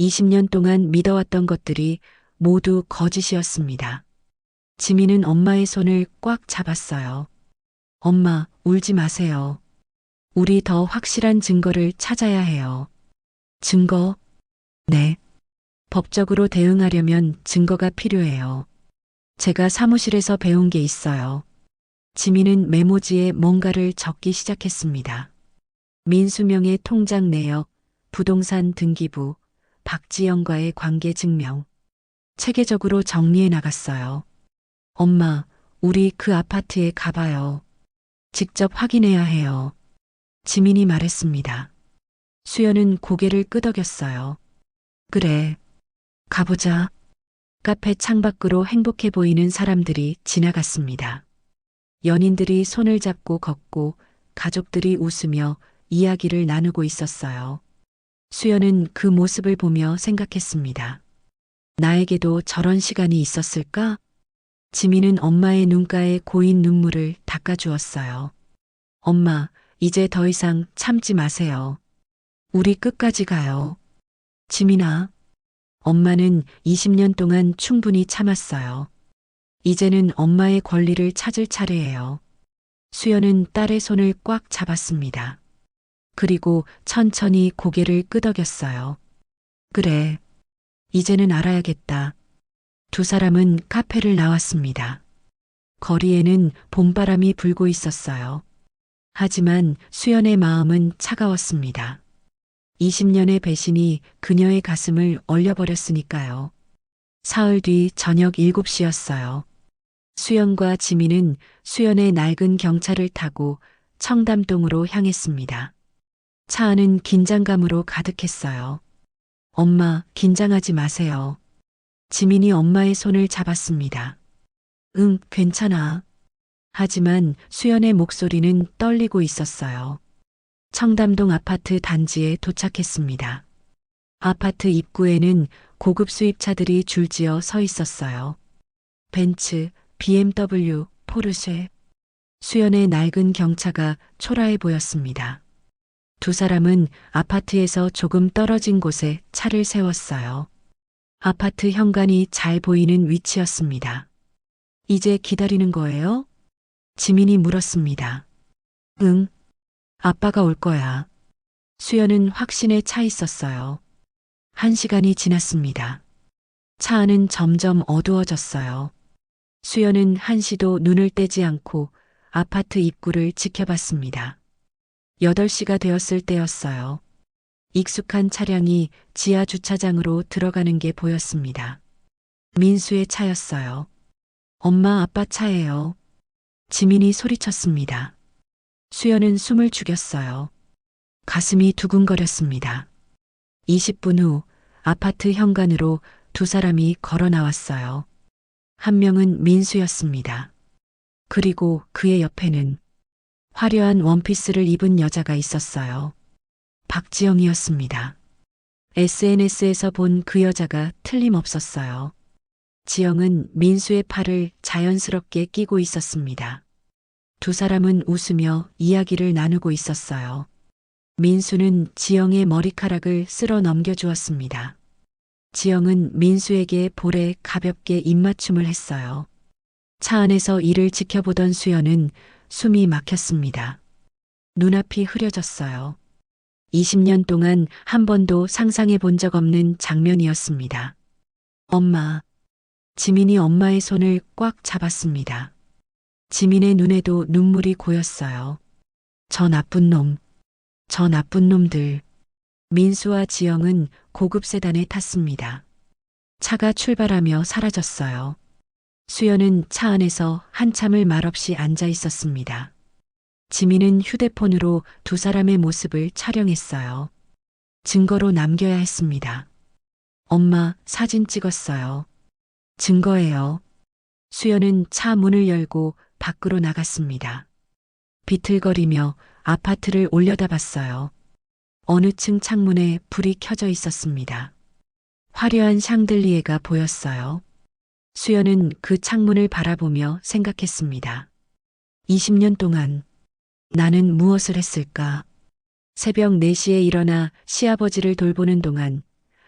20년 동안 믿어왔던 것들이 모두 거짓이었습니다. 지민은 엄마의 손을 꽉 잡았어요. 엄마, 울지 마세요. 우리 더 확실한 증거를 찾아야 해요. 증거? 네. 법적으로 대응하려면 증거가 필요해요. 제가 사무실에서 배운 게 있어요. 지민은 메모지에 뭔가를 적기 시작했습니다. 민수명의 통장 내역, 부동산 등기부, 박지영과의 관계 증명. 체계적으로 정리해 나갔어요. 엄마, 우리 그 아파트에 가봐요. 직접 확인해야 해요. 지민이 말했습니다. 수연은 고개를 끄덕였어요. 그래, 가보자. 카페 창밖으로 행복해 보이는 사람들이 지나갔습니다. 연인들이 손을 잡고 걷고 가족들이 웃으며 이야기를 나누고 있었어요. 수연은 그 모습을 보며 생각했습니다. 나에게도 저런 시간이 있었을까? 지민은 엄마의 눈가에 고인 눈물을 닦아주었어요. 엄마, 이제 더 이상 참지 마세요. 우리 끝까지 가요. 지민아, 엄마는 20년 동안 충분히 참았어요. 이제는 엄마의 권리를 찾을 차례예요. 수연은 딸의 손을 꽉 잡았습니다. 그리고 천천히 고개를 끄덕였어요. 그래. 이제는 알아야겠다. 두 사람은 카페를 나왔습니다. 거리에는 봄바람이 불고 있었어요. 하지만 수연의 마음은 차가웠습니다. 20년의 배신이 그녀의 가슴을 얼려버렸으니까요. 사흘 뒤 저녁 7시였어요. 수연과 지민은 수연의 낡은 경차를 타고 청담동으로 향했습니다. 차 안은 긴장감으로 가득했어요. 엄마, 긴장하지 마세요. 지민이 엄마의 손을 잡았습니다. 응, 괜찮아. 하지만 수연의 목소리는 떨리고 있었어요. 청담동 아파트 단지에 도착했습니다. 아파트 입구에는 고급 수입차들이 줄지어 서 있었어요. 벤츠, BMW, 포르쉐. 수연의 낡은 경차가 초라해 보였습니다. 두 사람은 아파트에서 조금 떨어진 곳에 차를 세웠어요. 아파트 현관이 잘 보이는 위치였습니다. 이제 기다리는 거예요? 지민이 물었습니다. 응, 아빠가 올 거야. 수연은 확신에 차 있었어요. 1시간이 지났습니다. 차 안은 점점 어두워졌어요. 수연은 한시도 눈을 떼지 않고 아파트 입구를 지켜봤습니다. 8시가 되었을 때였어요. 익숙한 차량이 지하 주차장으로 들어가는 게 보였습니다. 민수의 차였어요. 엄마, 아빠 차예요. 지민이 소리쳤습니다. 수연은 숨을 죽였어요. 가슴이 두근거렸습니다. 20분 후 아파트 현관으로 두 사람이 걸어 나왔어요. 한 명은 민수였습니다. 그리고 그의 옆에는 화려한 원피스를 입은 여자가 있었어요. 박지영이었습니다. SNS에서 본 그 여자가 틀림없었어요. 지영은 민수의 팔을 자연스럽게 끼고 있었습니다. 두 사람은 웃으며 이야기를 나누고 있었어요. 민수는 지영의 머리카락을 쓸어 넘겨주었습니다. 지영은 민수에게 볼에 가볍게 입맞춤을 했어요. 차 안에서 이를 지켜보던 수연은 숨이 막혔습니다. 눈앞이 흐려졌어요. 20년 동안 한 번도 상상해 본 적 없는 장면이었습니다. 엄마. 지민이 엄마의 손을 꽉 잡았습니다. 지민의 눈에도 눈물이 고였어요. 저 나쁜 놈. 저 나쁜 놈들. 민수와 지영은 고급 세단에 탔습니다. 차가 출발하며 사라졌어요. 수연은 차 안에서 한참을 말없이 앉아 있었습니다. 지민은 휴대폰으로 두 사람의 모습을 촬영했어요. 증거로 남겨야 했습니다. 엄마, 사진 찍었어요. 증거예요. 수연은 차 문을 열고 밖으로 나갔습니다. 비틀거리며 아파트를 올려다봤어요. 어느 층 창문에 불이 켜져 있었습니다. 화려한 샹들리에가 보였어요. 수연은 그 창문을 바라보며 생각했습니다. 20년 동안 나는 무엇을 했을까? 새벽 4시에 일어나 시아버지를 돌보는 동안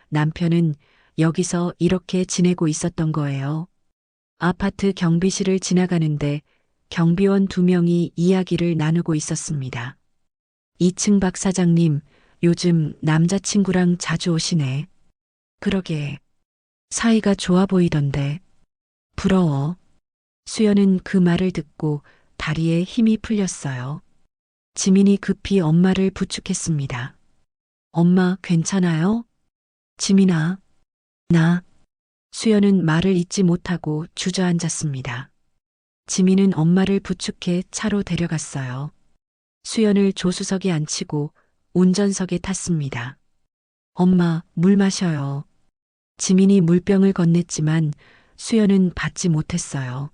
남편은 여기서 이렇게 지내고 있었던 거예요. 아파트 경비실을 지나가는데 경비원 2명이 이야기를 나누고 있었습니다. 2층 박 사장님, 요즘 남자친구랑 자주 오시네. 그러게. 사이가 좋아 보이던데. 부러워. 수연은 그 말을 듣고 다리에 힘이 풀렸어요. 지민이 급히 엄마를 부축했습니다. 엄마, 괜찮아요? 지민아. 나. 수연은 말을 잇지 못하고 주저앉았습니다. 지민은 엄마를 부축해 차로 데려갔어요. 수연을 조수석에 앉히고 운전석에 탔습니다. 엄마, 물 마셔요. 지민이 물병을 건넸지만 수연은 받지 못했어요.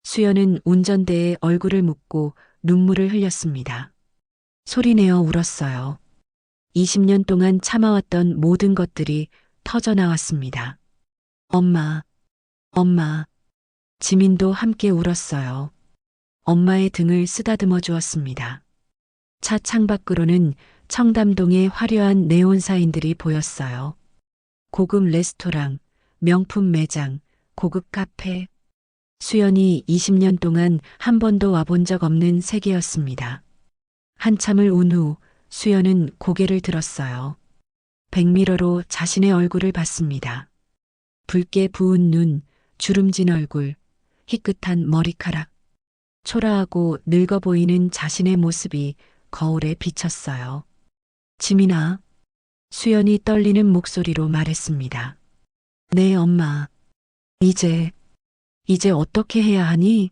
수연은 운전대에 얼굴을 묻고 눈물을 흘렸습니다. 소리내어 울었어요. 20년 동안 참아왔던 모든 것들이 터져 나왔습니다. 엄마, 엄마. 지민도 함께 울었어요. 엄마의 등을 쓰다듬어 주었습니다. 차 창밖으로는 청담동의 화려한 네온 사인들이 보였어요. 고급 레스토랑, 명품 매장, 고급 카페. 수연이 20년 동안 한 번도 와본 적 없는 세계였습니다. 한참을 운 후 수연은 고개를 들었어요. 백미러로 자신의 얼굴을 봤습니다. 붉게 부은 눈, 주름진 얼굴, 희끗한 머리카락, 초라하고 늙어 보이는 자신의 모습이 거울에 비쳤어요. 지민아, 수연이 떨리는 목소리로 말했습니다. 네, 엄마. 이제 어떻게 해야 하니?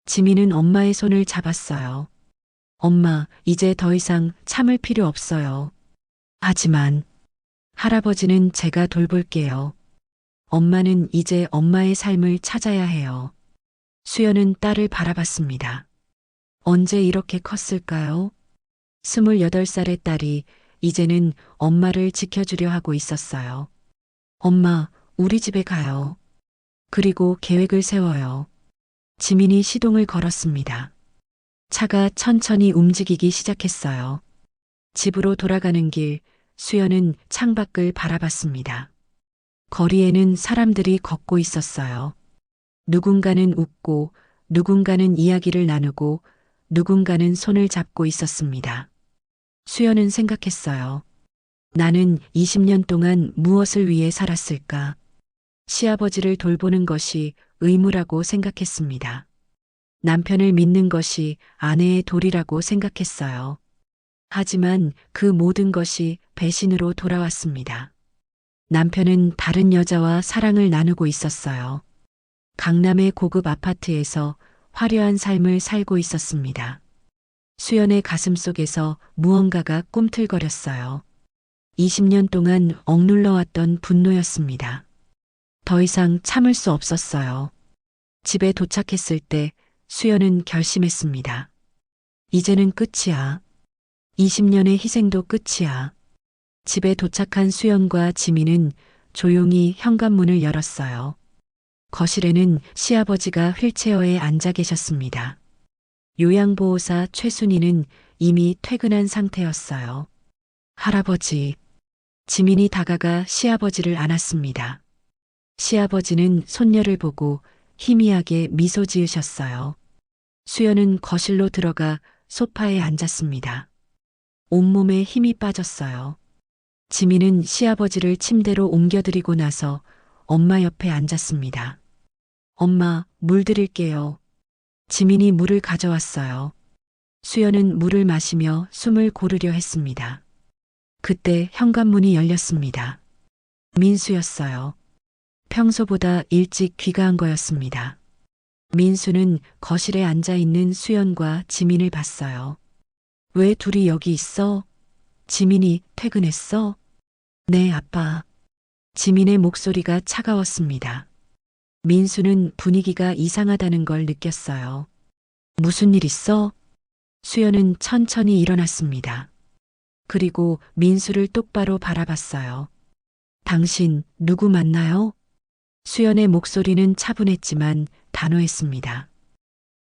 지민은 엄마의 손을 잡았어요. 엄마, 이제 더 이상 참을 필요 없어요. 하지만 할아버지는 제가 돌볼게요. 엄마는 이제 엄마의 삶을 찾아야 해요. 수연은 딸을 바라봤습니다. 언제 이렇게 컸을까요? 28살의 딸이 이제는 엄마를 지켜주려 하고 있었어요. 엄마, 우리 집에 가요. 그리고 계획을 세워요. 지민이 시동을 걸었습니다. 차가 천천히 움직이기 시작했어요. 집으로 돌아가는 길, 수연은 창밖을 바라봤습니다. 거리에는 사람들이 걷고 있었어요. 누군가는 웃고, 누군가는 이야기를 나누고, 누군가는 손을 잡고 있었습니다. 수연은 생각했어요. 나는 20년 동안 무엇을 위해 살았을까? 시아버지를 돌보는 것이 의무라고 생각했습니다. 남편을 믿는 것이 아내의 도리라고 생각했어요. 하지만 그 모든 것이 배신으로 돌아왔습니다. 남편은 다른 여자와 사랑을 나누고 있었어요. 강남의 고급 아파트에서 화려한 삶을 살고 있었습니다. 수연의 가슴 속에서 무언가가 꿈틀거렸어요. 20년 동안 억눌러왔던 분노였습니다. 더 이상 참을 수 없었어요. 집에 도착했을 때 수연은 결심했습니다. 이제는 끝이야. 20년의 희생도 끝이야. 집에 도착한 수연과 지민은 조용히 현관문을 열었어요. 거실에는 시아버지가 휠체어에 앉아 계셨습니다. 요양보호사 최순희는 이미 퇴근한 상태였어요. 할아버지. 지민이 다가가 시아버지를 안았습니다. 시아버지는 손녀를 보고 희미하게 미소 지으셨어요. 수연은 거실로 들어가 소파에 앉았습니다. 온몸에 힘이 빠졌어요. 지민은 시아버지를 침대로 옮겨드리고 나서 엄마 옆에 앉았습니다. 엄마, 물 드릴게요. 지민이 물을 가져왔어요. 수연은 물을 마시며 숨을 고르려 했습니다. 그때 현관문이 열렸습니다. 민수였어요. 평소보다 일찍 귀가한 거였습니다. 민수는 거실에 앉아 있는 수연과 지민을 봤어요. 왜 둘이 여기 있어? 지민이 퇴근했어? 네, 아빠. 지민의 목소리가 차가웠습니다. 민수는 분위기가 이상하다는 걸 느꼈어요. 무슨 일 있어? 수연은 천천히 일어났습니다. 그리고 민수를 똑바로 바라봤어요. 당신 누구 만나요? 수연의 목소리는 차분했지만 단호했습니다.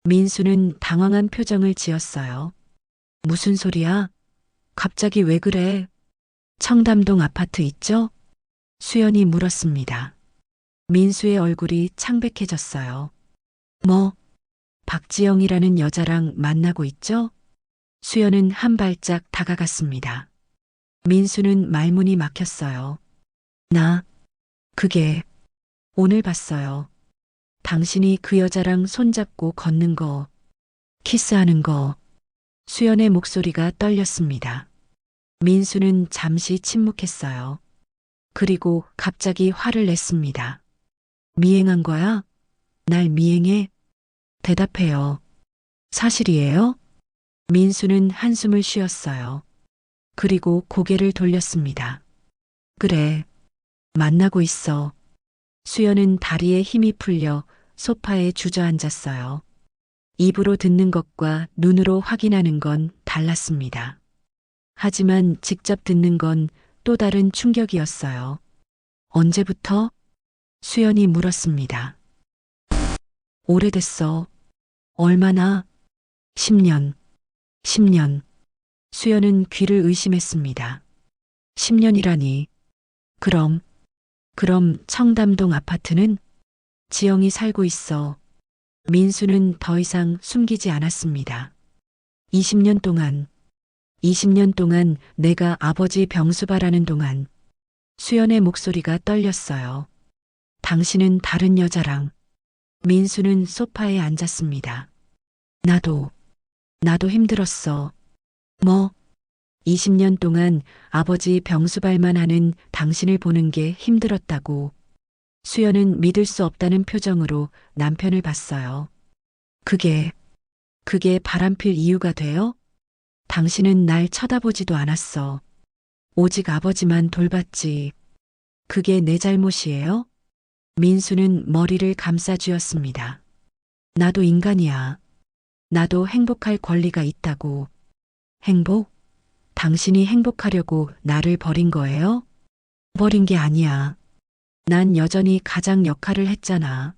민수는 당황한 표정을 지었어요. 무슨 소리야? 갑자기 왜 그래? 청담동 아파트 있죠? 수연이 물었습니다. 민수의 얼굴이 창백해졌어요. 뭐, 박지영이라는 여자랑 만나고 있죠? 수연은 한 발짝 다가갔습니다. 민수는 말문이 막혔어요. 그게 오늘 봤어요. 당신이 그 여자랑 손잡고 걷는 거, 키스하는 거. 수연의 목소리가 떨렸습니다. 민수는 잠시 침묵했어요. 그리고 갑자기 화를 냈습니다. 미행한 거야? 날 미행해? 대답해요. 사실이에요? 민수는 한숨을 쉬었어요. 그리고 고개를 돌렸습니다. 그래, 만나고 있어. 수연은 다리에 힘이 풀려 소파에 주저앉았어요. 입으로 듣는 것과 눈으로 확인하는 건 달랐습니다. 하지만 직접 듣는 건 또 다른 충격이었어요. 언제부터? 수연이 물었습니다. 오래됐어. 얼마나? 10년. 10년. 수연은 귀를 의심했습니다. 10년이라니. 그럼 청담동 아파트는? 지영이 살고 있어. 민수는 더 이상 숨기지 않았습니다. 20년 동안 20년 동안 내가 아버지 병수바라는 동안 수연의 목소리가 떨렸어요. 당신은 다른 여자랑. 민수는 소파에 앉았습니다. 나도 힘들었어. 뭐? 20년 동안 아버지 병수발만 하는 당신을 보는 게 힘들었다고. 수연은 믿을 수 없다는 표정으로 남편을 봤어요. 그게 바람필 이유가 돼요? 당신은 날 쳐다보지도 않았어. 오직 아버지만 돌봤지. 그게 내 잘못이에요? 민수는 머리를 감싸쥐었습니다. 나도 인간이야. 나도 행복할 권리가 있다고. 행복? 당신이 행복하려고 나를 버린 거예요? 버린 게 아니야. 난 여전히 가장 역할을 했잖아.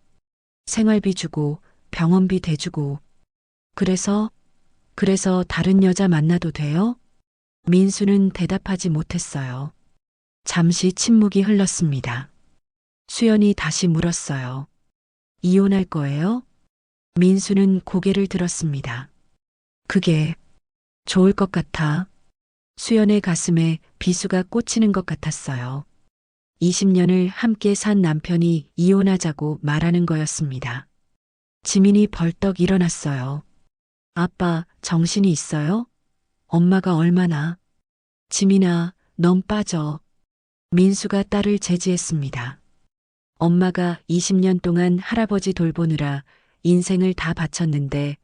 생활비 주고 병원비 대주고. 그래서 다른 여자 만나도 돼요? 민수는 대답하지 못했어요. 잠시 침묵이 흘렀습니다. 수연이 다시 물었어요. 이혼할 거예요? 민수는 고개를 들었습니다. 그게 좋을 것 같아. 수연의 가슴에 비수가 꽂히는 것 같았어요. 20년을 함께 산 남편이 이혼하자고 말하는 거였습니다. 지민이 벌떡 일어났어요. 아빠, 정신이 있어요? 엄마가 얼마나? 지민아, 넌 빠져. 민수가 딸을 제지했습니다. 엄마가 20년 동안 할아버지 돌보느라 인생을 다 바쳤는데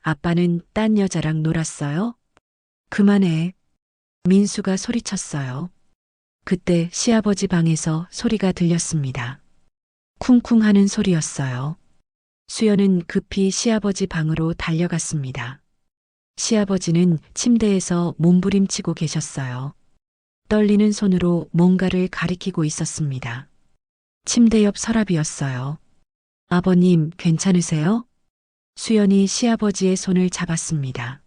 아빠는 딴 여자랑 놀았어요? 그만해. 민수가 소리쳤어요. 그때 시아버지 방에서 소리가 들렸습니다. 쿵쿵 하는 소리였어요. 수연은 급히 시아버지 방으로 달려갔습니다. 시아버지는 침대에서 몸부림치고 계셨어요. 떨리는 손으로 뭔가를 가리키고 있었습니다. 침대 옆 서랍이었어요. 아버님, 괜찮으세요? 수연이 시아버지의 손을 잡았습니다.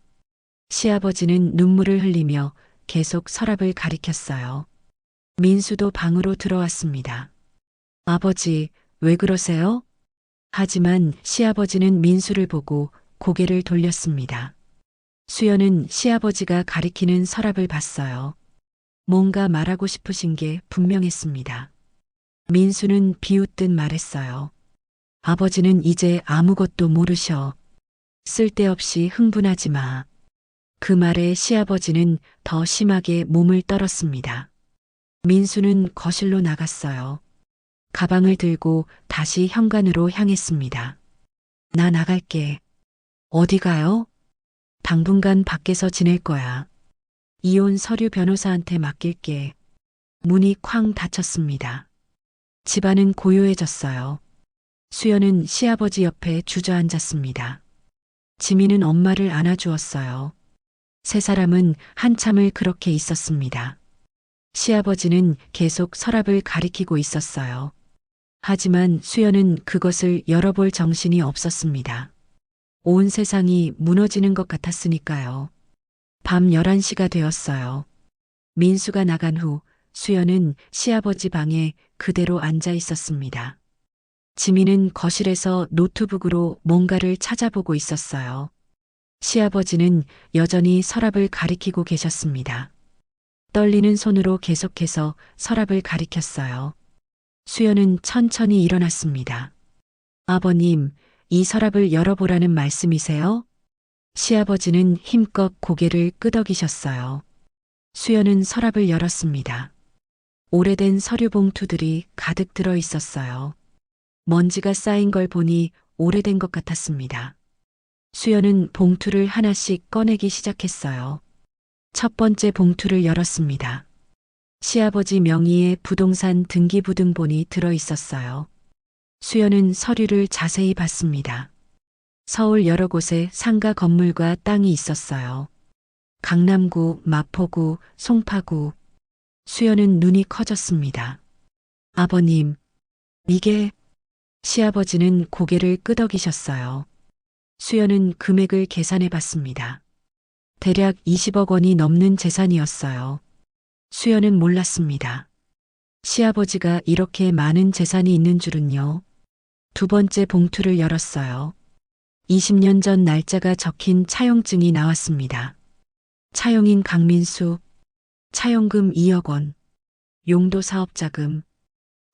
시아버지는 눈물을 흘리며 계속 서랍을 가리켰어요. 민수도 방으로 들어왔습니다. 아버지, 왜 그러세요? 하지만 시아버지는 민수를 보고 고개를 돌렸습니다. 수연은 시아버지가 가리키는 서랍을 봤어요. 뭔가 말하고 싶으신 게 분명했습니다. 민수는 비웃듯 말했어요. 아버지는 이제 아무것도 모르셔. 쓸데없이 흥분하지 마. 그 말에 시아버지는 더 심하게 몸을 떨었습니다. 민수는 거실로 나갔어요. 가방을 들고 다시 현관으로 향했습니다. 나 나갈게. 어디 가요? 당분간 밖에서 지낼 거야. 이혼 서류 변호사한테 맡길게. 문이 쾅 닫혔습니다. 집안은 고요해졌어요. 수연은 시아버지 옆에 주저앉았습니다. 지민은 엄마를 안아주었어요. 세 사람은 한참을 그렇게 있었습니다. 시아버지는 계속 서랍을 가리키고 있었어요. 하지만 수연은 그것을 열어볼 정신이 없었습니다. 온 세상이 무너지는 것 같았으니까요. 밤 11시가 되었어요. 민수가 나간 후 수연은 시아버지 방에 그대로 앉아 있었습니다. 지민은 거실에서 노트북으로 뭔가를 찾아보고 있었어요. 시아버지는 여전히 서랍을 가리키고 계셨습니다. 떨리는 손으로 계속해서 서랍을 가리켰어요. 수연은 천천히 일어났습니다. 아버님, 이 서랍을 열어보라는 말씀이세요? 시아버지는 힘껏 고개를 끄덕이셨어요. 수연은 서랍을 열었습니다. 오래된 서류 봉투들이 가득 들어 있었어요. 먼지가 쌓인 걸 보니 오래된 것 같았습니다. 수연은 봉투를 하나씩 꺼내기 시작했어요. 첫 번째 봉투를 열었습니다. 시아버지 명의의 부동산 등기부등본이 들어 있었어요. 수연은 서류를 자세히 봤습니다. 서울 여러 곳에 상가 건물과 땅이 있었어요. 강남구, 마포구, 송파구. 수연은 눈이 커졌습니다. 아버님, 이게... 시아버지는 고개를 끄덕이셨어요. 수연은 금액을 계산해 봤습니다. 대략 20억 원이 넘는 재산이었어요. 수연은 몰랐습니다. 시아버지가 이렇게 많은 재산이 있는 줄은요. 두 번째 봉투를 열었어요. 20년 전 날짜가 적힌 차용증이 나왔습니다. 차용인 강민수, 차용금 2억 원, 용도 사업자금.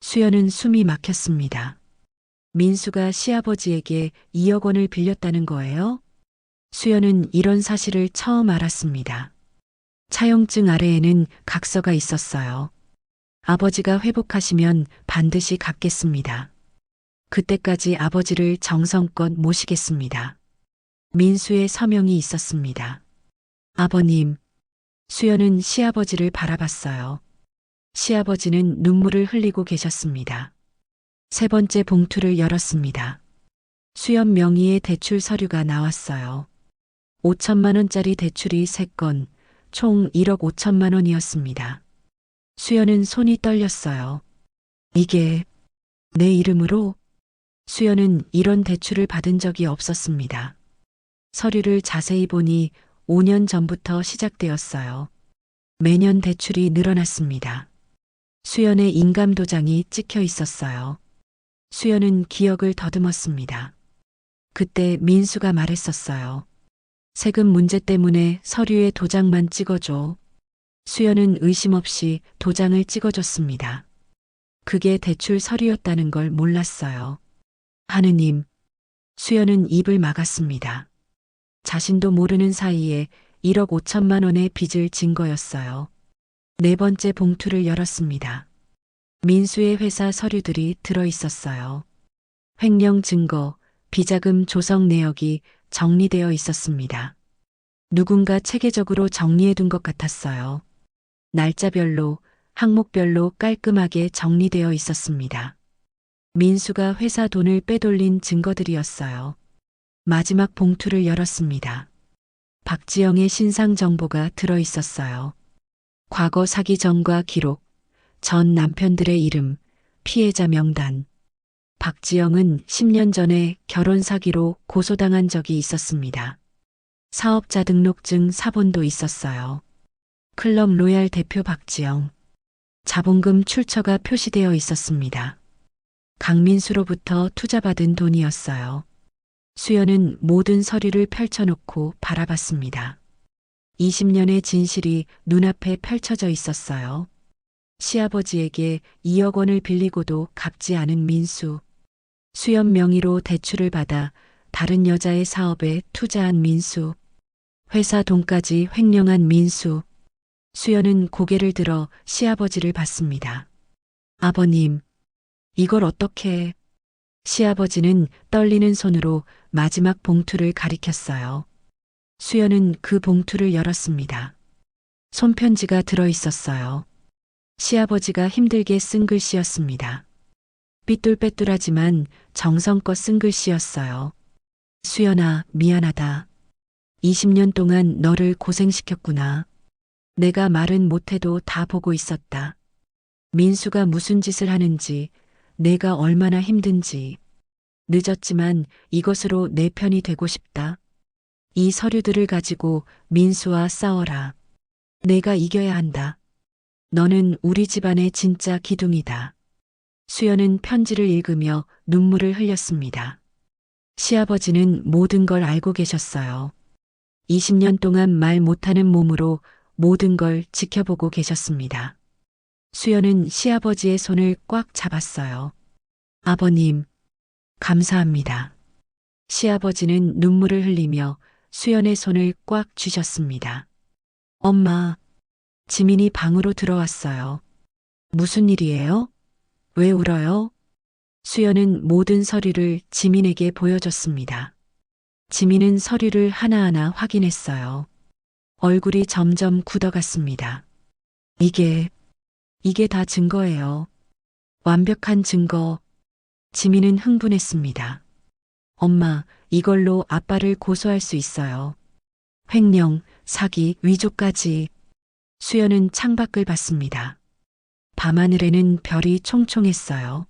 수연은 숨이 막혔습니다. 민수가 시아버지에게 2억 원을 빌렸다는 거예요? 수연은 이런 사실을 처음 알았습니다. 차용증 아래에는 각서가 있었어요. 아버지가 회복하시면 반드시 갚겠습니다. 그때까지 아버지를 정성껏 모시겠습니다. 민수의 서명이 있었습니다. 아버님, 수연은 시아버지를 바라봤어요. 시아버지는 눈물을 흘리고 계셨습니다. 세 번째 봉투를 열었습니다. 수연 명의의 대출 서류가 나왔어요. 5천만 원짜리 대출이 3건, 총 1억 5천만 원이었습니다. 수연은 손이 떨렸어요. 이게 내 이름으로? 수연은 이런 대출을 받은 적이 없었습니다. 서류를 자세히 보니 5년 전부터 시작되었어요. 매년 대출이 늘어났습니다. 수연의 인감도장이 찍혀 있었어요. 수연은 기억을 더듬었습니다. 그때 민수가 말했었어요. 세금 문제 때문에 서류에 도장만 찍어줘. 수연은 의심 없이 도장을 찍어줬습니다. 그게 대출 서류였다는 걸 몰랐어요. 하느님, 수연은 입을 막았습니다. 자신도 모르는 사이에 1억 5천만 원의 빚을 진 거였어요. 네 번째 봉투를 열었습니다. 민수의 회사 서류들이 들어 있었어요. 횡령 증거, 비자금 조성 내역이 정리되어 있었습니다. 누군가 체계적으로 정리해둔 것 같았어요. 날짜별로, 항목별로 깔끔하게 정리되어 있었습니다. 민수가 회사 돈을 빼돌린 증거들이었어요. 마지막 봉투를 열었습니다. 박지영의 신상 정보가 들어 있었어요. 과거 사기 전과 기록, 전 남편들의 이름, 피해자 명단. 박지영은 10년 전에 결혼 사기로 고소당한 적이 있었습니다. 사업자 등록증 사본도 있었어요. 클럽 로얄 대표 박지영. 자본금 출처가 표시되어 있었습니다. 강민수로부터 투자받은 돈이었어요. 수연은 모든 서류를 펼쳐놓고 바라봤습니다. 20년의 진실이 눈앞에 펼쳐져 있었어요. 시아버지에게 2억 원을 빌리고도 갚지 않은 민수. 수연 명의로 대출을 받아 다른 여자의 사업에 투자한 민수. 회사 돈까지 횡령한 민수. 수연은 고개를 들어 시아버지를 봤습니다. 아버님, 이걸 어떻게... 시아버지는 떨리는 손으로 마지막 봉투를 가리켰어요. 수연은 그 봉투를 열었습니다. 손편지가 들어 있었어요. 시아버지가 힘들게 쓴 글씨였습니다. 삐뚤빼뚤하지만 정성껏 쓴 글씨였어요. 수연아, 미안하다. 20년 동안 너를 고생시켰구나. 내가 말은 못해도 다 보고 있었다. 민수가 무슨 짓을 하는지, 내가 얼마나 힘든지. 늦었지만 이것으로 내 편이 되고 싶다. 이 서류들을 가지고 민수와 싸워라. 내가 이겨야 한다. 너는 우리 집안의 진짜 기둥이다. 수연은 편지를 읽으며 눈물을 흘렸습니다. 시아버지는 모든 걸 알고 계셨어요. 20년 동안 말 못하는 몸으로 모든 걸 지켜보고 계셨습니다. 수연은 시아버지의 손을 꽉 잡았어요. 아버님, 감사합니다. 시아버지는 눈물을 흘리며 수연의 손을 꽉 쥐셨습니다. 엄마, 지민이 방으로 들어왔어요. 무슨 일이에요? 왜 울어요? 수연은 모든 서류를 지민에게 보여줬습니다. 지민은 서류를 하나하나 확인했어요. 얼굴이 점점 굳어갔습니다. 이게 다 증거예요. 완벽한 증거. 지민은 흥분했습니다. 엄마, 이걸로 아빠를 고소할 수 있어요. 횡령, 사기, 위조까지. 수연은 창밖을 봤습니다. 밤하늘에는 별이 총총했어요.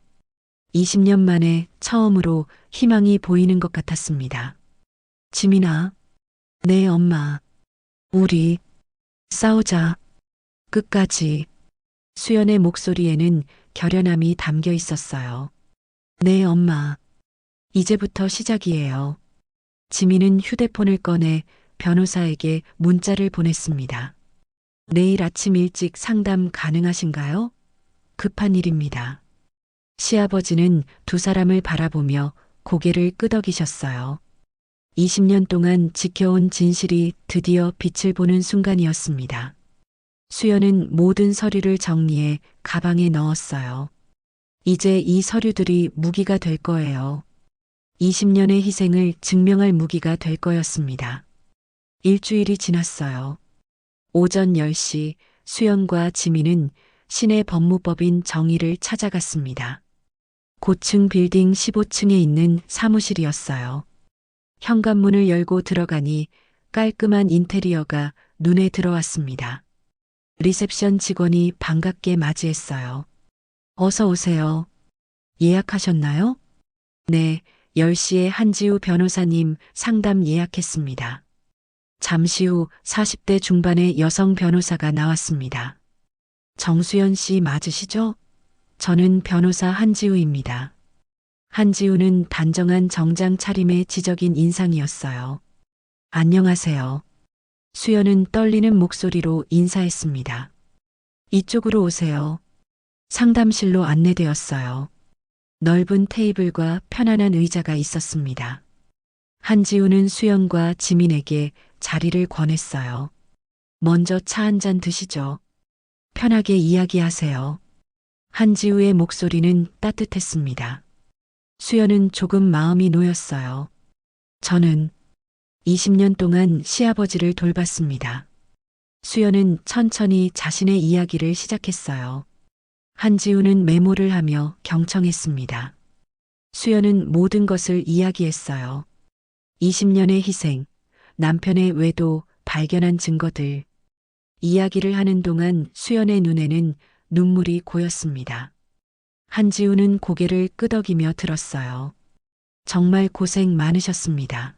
20년 만에 처음으로 희망이 보이는 것 같았습니다. 지민아, 네 엄마. 우리 싸우자. 끝까지. 수연의 목소리에는 결연함이 담겨 있었어요. 네 엄마. 이제부터 시작이에요. 지민은 휴대폰을 꺼내 변호사에게 문자를 보냈습니다. 내일 아침 일찍 상담 가능하신가요? 급한 일입니다. 시아버지는 두 사람을 바라보며 고개를 끄덕이셨어요. 20년 동안 지켜온 진실이 드디어 빛을 보는 순간이었습니다. 수연은 모든 서류를 정리해 가방에 넣었어요. 이제 이 서류들이 무기가 될 거예요. 20년의 희생을 증명할 무기가 될 거였습니다. 일주일이 지났어요. 오전 10시 수연과 지민은 시내 법무법인 정희를 찾아갔습니다. 고층 빌딩 15층에 있는 사무실이었어요. 현관문을 열고 들어가니 깔끔한 인테리어가 눈에 들어왔습니다. 리셉션 직원이 반갑게 맞이했어요. 어서 오세요. 예약하셨나요? 네, 10시에 한지우 변호사님 상담 예약했습니다. 잠시 후 40대 중반의 여성 변호사가 나왔습니다. 정수연 씨 맞으시죠? 저는 변호사 한지우입니다. 한지우는 단정한 정장 차림의 지적인 인상이었어요. 안녕하세요. 수연은 떨리는 목소리로 인사했습니다. 이쪽으로 오세요. 상담실로 안내되었어요. 넓은 테이블과 편안한 의자가 있었습니다. 한지우는 수연과 지민에게 자리를 권했어요. 먼저 차 한 잔 드시죠. 편하게 이야기하세요. 한지우의 목소리는 따뜻했습니다. 수연은 조금 마음이 놓였어요. 저는 20년 동안 시아버지를 돌봤습니다. 수연은 천천히 자신의 이야기를 시작했어요. 한지우는 메모를 하며 경청했습니다. 수연은 모든 것을 이야기했어요. 20년의 희생, 남편의 외도, 발견한 증거들. 이야기를 하는 동안 수연의 눈에는 눈물이 고였습니다. 한지우는 고개를 끄덕이며 들었어요. 정말 고생 많으셨습니다.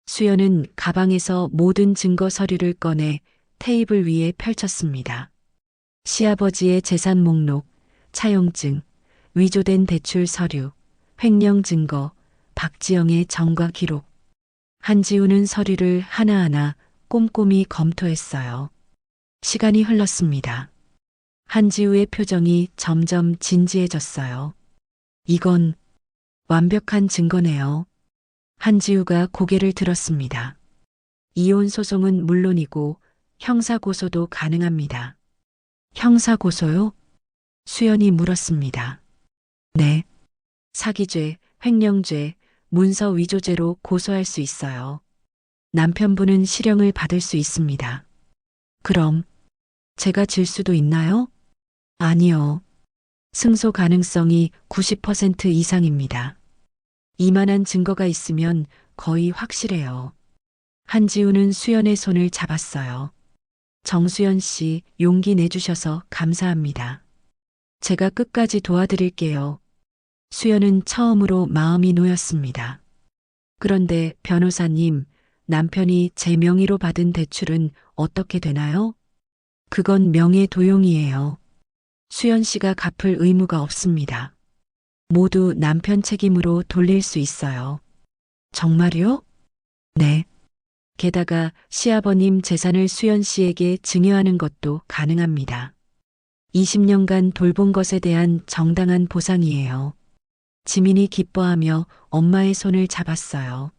수연은 가방에서 모든 증거 서류를 꺼내 테이블 위에 펼쳤습니다. 시아버지의 재산 목록, 차용증, 위조된 대출 서류, 횡령 증거, 박지영의 전과 기록. 한지우는 서류를 하나하나 꼼꼼히 검토했어요. 시간이 흘렀습니다. 한지우의 표정이 점점 진지해졌어요. 이건 완벽한 증거네요. 한지우가 고개를 들었습니다. 이혼 소송은 물론이고 형사고소도 가능합니다. 형사고소요? 수연이 물었습니다. 네. 사기죄, 횡령죄, 문서 위조죄로 고소할 수 있어요. 남편분은 실형을 받을 수 있습니다. 그럼 제가 질 수도 있나요? 아니요. 승소 가능성이 90% 이상입니다. 이만한 증거가 있으면 거의 확실해요. 한지우는 수연의 손을 잡았어요. 정수연 씨, 용기 내주셔서 감사합니다. 제가 끝까지 도와드릴게요. 수연은 처음으로 마음이 놓였습니다. 그런데 변호사님, 남편이 제 명의로 받은 대출은 어떻게 되나요? 그건 명예도용이에요. 수연 씨가 갚을 의무가 없습니다. 모두 남편 책임으로 돌릴 수 있어요. 정말요? 네. 게다가 시아버님 재산을 수연 씨에게 증여하는 것도 가능합니다. 20년간 돌본 것에 대한 정당한 보상이에요. 지민이 기뻐하며 엄마의 손을 잡았어요.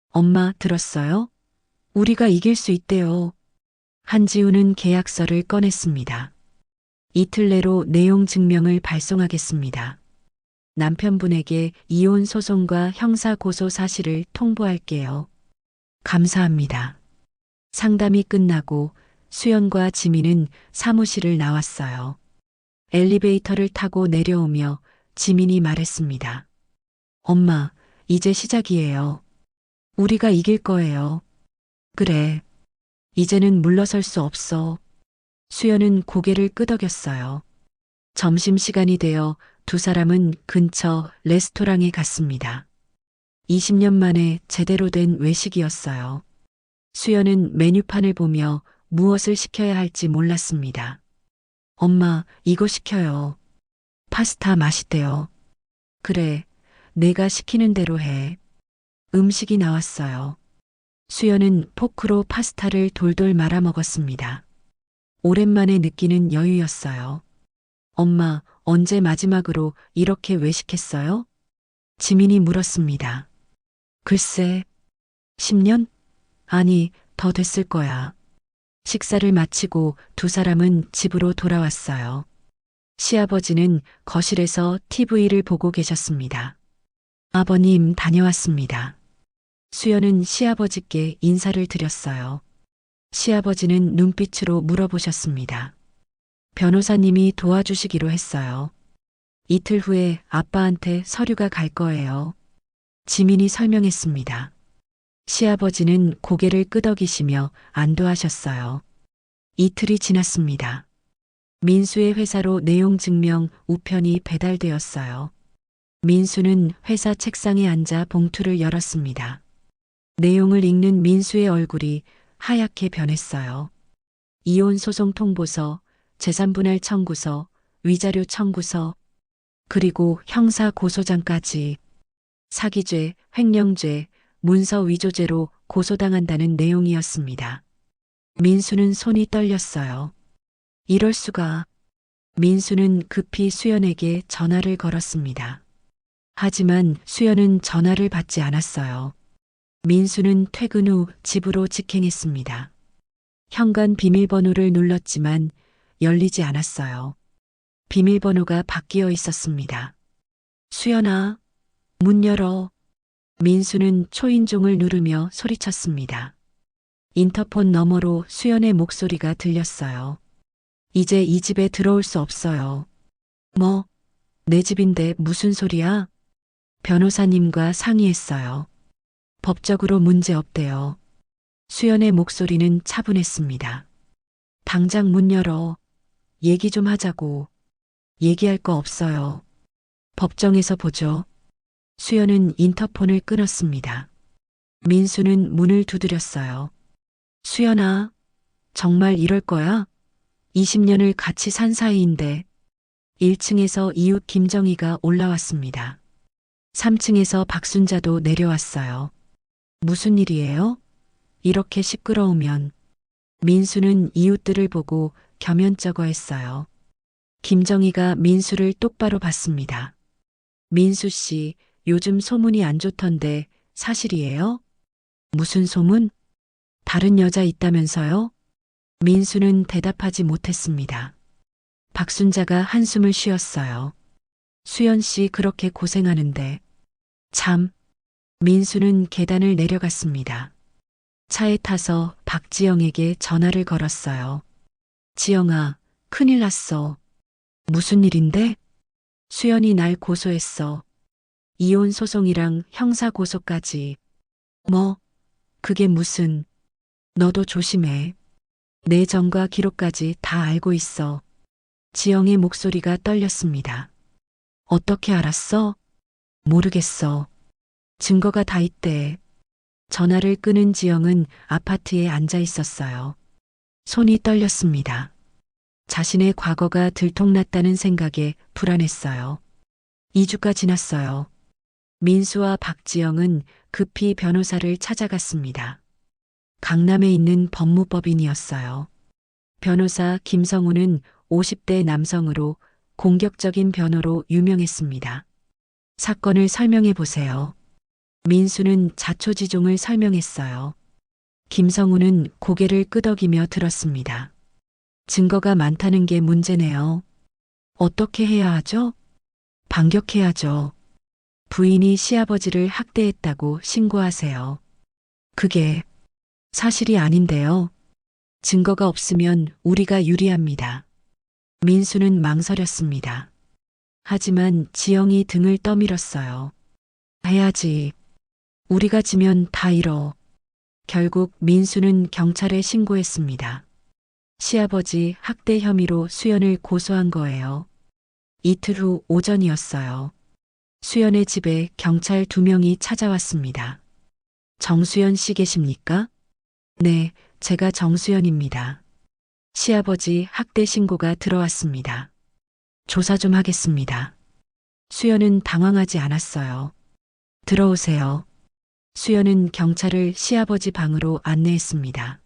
엄마 들었어요? 우리가 이길 수 있대요. 한지우는 계약서를 꺼냈습니다. 이틀 내로 내용 증명을 발송하겠습니다. 남편분에게 이혼 소송과 형사 고소 사실을 통보할게요. 감사합니다. 상담이 끝나고 수연과 지민은 사무실을 나왔어요. 엘리베이터를 타고 내려오며 지민이 말했습니다. 엄마, 이제 시작이에요. 우리가 이길 거예요. 그래. 이제는 물러설 수 없어. 수연은 고개를 끄덕였어요. 점심시간이 되어 두 사람은 근처 레스토랑에 갔습니다. 20년 만에 제대로 된 외식이었어요. 수연은 메뉴판을 보며 무엇을 시켜야 할지 몰랐습니다. 엄마, 이거 시켜요. 파스타 맛있대요. 그래, 내가 시키는 대로 해. 음식이 나왔어요. 수연은 포크로 파스타를 돌돌 말아 먹었습니다. 오랜만에 느끼는 여유였어요. 엄마, 언제 마지막으로 이렇게 외식했어요? 지민이 물었습니다. 글쎄, 10년? 아니, 더 됐을 거야. 식사를 마치고 두 사람은 집으로 돌아왔어요. 시아버지는 거실에서 TV를 보고 계셨습니다. 아버님 다녀왔습니다. 수연은 시아버지께 인사를 드렸어요. 시아버지는 눈빛으로 물어보셨습니다. 변호사님이 도와주시기로 했어요. 이틀 후에 아빠한테 서류가 갈 거예요. 지민이 설명했습니다. 시아버지는 고개를 끄덕이시며 안도하셨어요. 이틀이 지났습니다. 민수의 회사로 내용 증명 우편이 배달되었어요. 민수는 회사 책상에 앉아 봉투를 열었습니다. 내용을 읽는 민수의 얼굴이 하얗게 변했어요. 이혼 소송 통보서, 재산분할 청구서, 위자료 청구서, 그리고 형사 고소장까지 사기죄, 횡령죄, 문서 위조죄로 고소당한다는 내용이었습니다. 민수는 손이 떨렸어요. 이럴 수가. 민수는 급히 수연에게 전화를 걸었습니다. 하지만 수연은 전화를 받지 않았어요. 민수는 퇴근 후 집으로 직행했습니다. 현관 비밀번호를 눌렀지만 열리지 않았어요. 비밀번호가 바뀌어 있었습니다. 수연아, 문 열어. 민수는 초인종을 누르며 소리쳤습니다. 인터폰 너머로 수연의 목소리가 들렸어요. 이제 이 집에 들어올 수 없어요. 뭐, 내 집인데 무슨 소리야? 변호사님과 상의했어요. 법적으로 문제 없대요. 수연의 목소리는 차분했습니다. 당장 문 열어. 얘기 좀 하자고. 얘기할 거 없어요. 법정에서 보죠. 수연은 인터폰을 끊었습니다. 민수는 문을 두드렸어요. 수연아, 정말 이럴 거야? 20년을 같이 산 사이인데. 1층에서 이웃 김정희가 올라왔습니다. 3층에서 박순자도 내려왔어요. 무슨 일이에요? 이렇게 시끄러우면. 민수는 이웃들을 보고 겸연쩍어 했어요. 김정희가 민수를 똑바로 봤습니다. 민수 씨, 요즘 소문이 안 좋던데 사실이에요? 무슨 소문? 다른 여자 있다면서요? 민수는 대답하지 못했습니다. 박순자가 한숨을 쉬었어요. 수연 씨 그렇게 고생하는데. 참. 민수는 계단을 내려갔습니다. 차에 타서 박지영에게 전화를 걸었어요. 지영아, 큰일 났어. 무슨 일인데? 수연이 날 고소했어. 이혼 소송이랑 형사 고소까지. 뭐? 그게 무슨? 너도 조심해. 내 전과 기록까지 다 알고 있어. 지영의 목소리가 떨렸습니다. 어떻게 알았어? 모르겠어. 증거가 다 있대. 전화를 끊은 지영은 아파트에 앉아 있었어요. 손이 떨렸습니다. 자신의 과거가 들통났다는 생각에 불안했어요. 2주가 지났어요. 민수와 박지영은 급히 변호사를 찾아갔습니다. 강남에 있는 법무법인이었어요. 변호사 김성우는 50대 남성으로 공격적인 변호로 유명했습니다. 사건을 설명해 보세요. 민수는 자초지종을 설명했어요. 김성우는 고개를 끄덕이며 들었습니다. 증거가 많다는 게 문제네요. 어떻게 해야 하죠? 반격해야죠. 부인이 시아버지를 학대했다고 신고하세요. 그게 사실이 아닌데요. 증거가 없으면 우리가 유리합니다. 민수는 망설였습니다. 하지만 지영이 등을 떠밀었어요. 해야지. 우리가 지면 다 잃어. 결국 민수는 경찰에 신고했습니다. 시아버지 학대 혐의로 수연을 고소한 거예요. 이틀 후 오전이었어요. 수연의 집에 경찰 2명이 찾아왔습니다. 정수연 씨 계십니까? 네, 제가 정수연입니다. 시아버지 학대 신고가 들어왔습니다. 조사 좀 하겠습니다. 수연은 당황하지 않았어요. 들어오세요. 수연은 경찰을 시아버지 방으로 안내했습니다.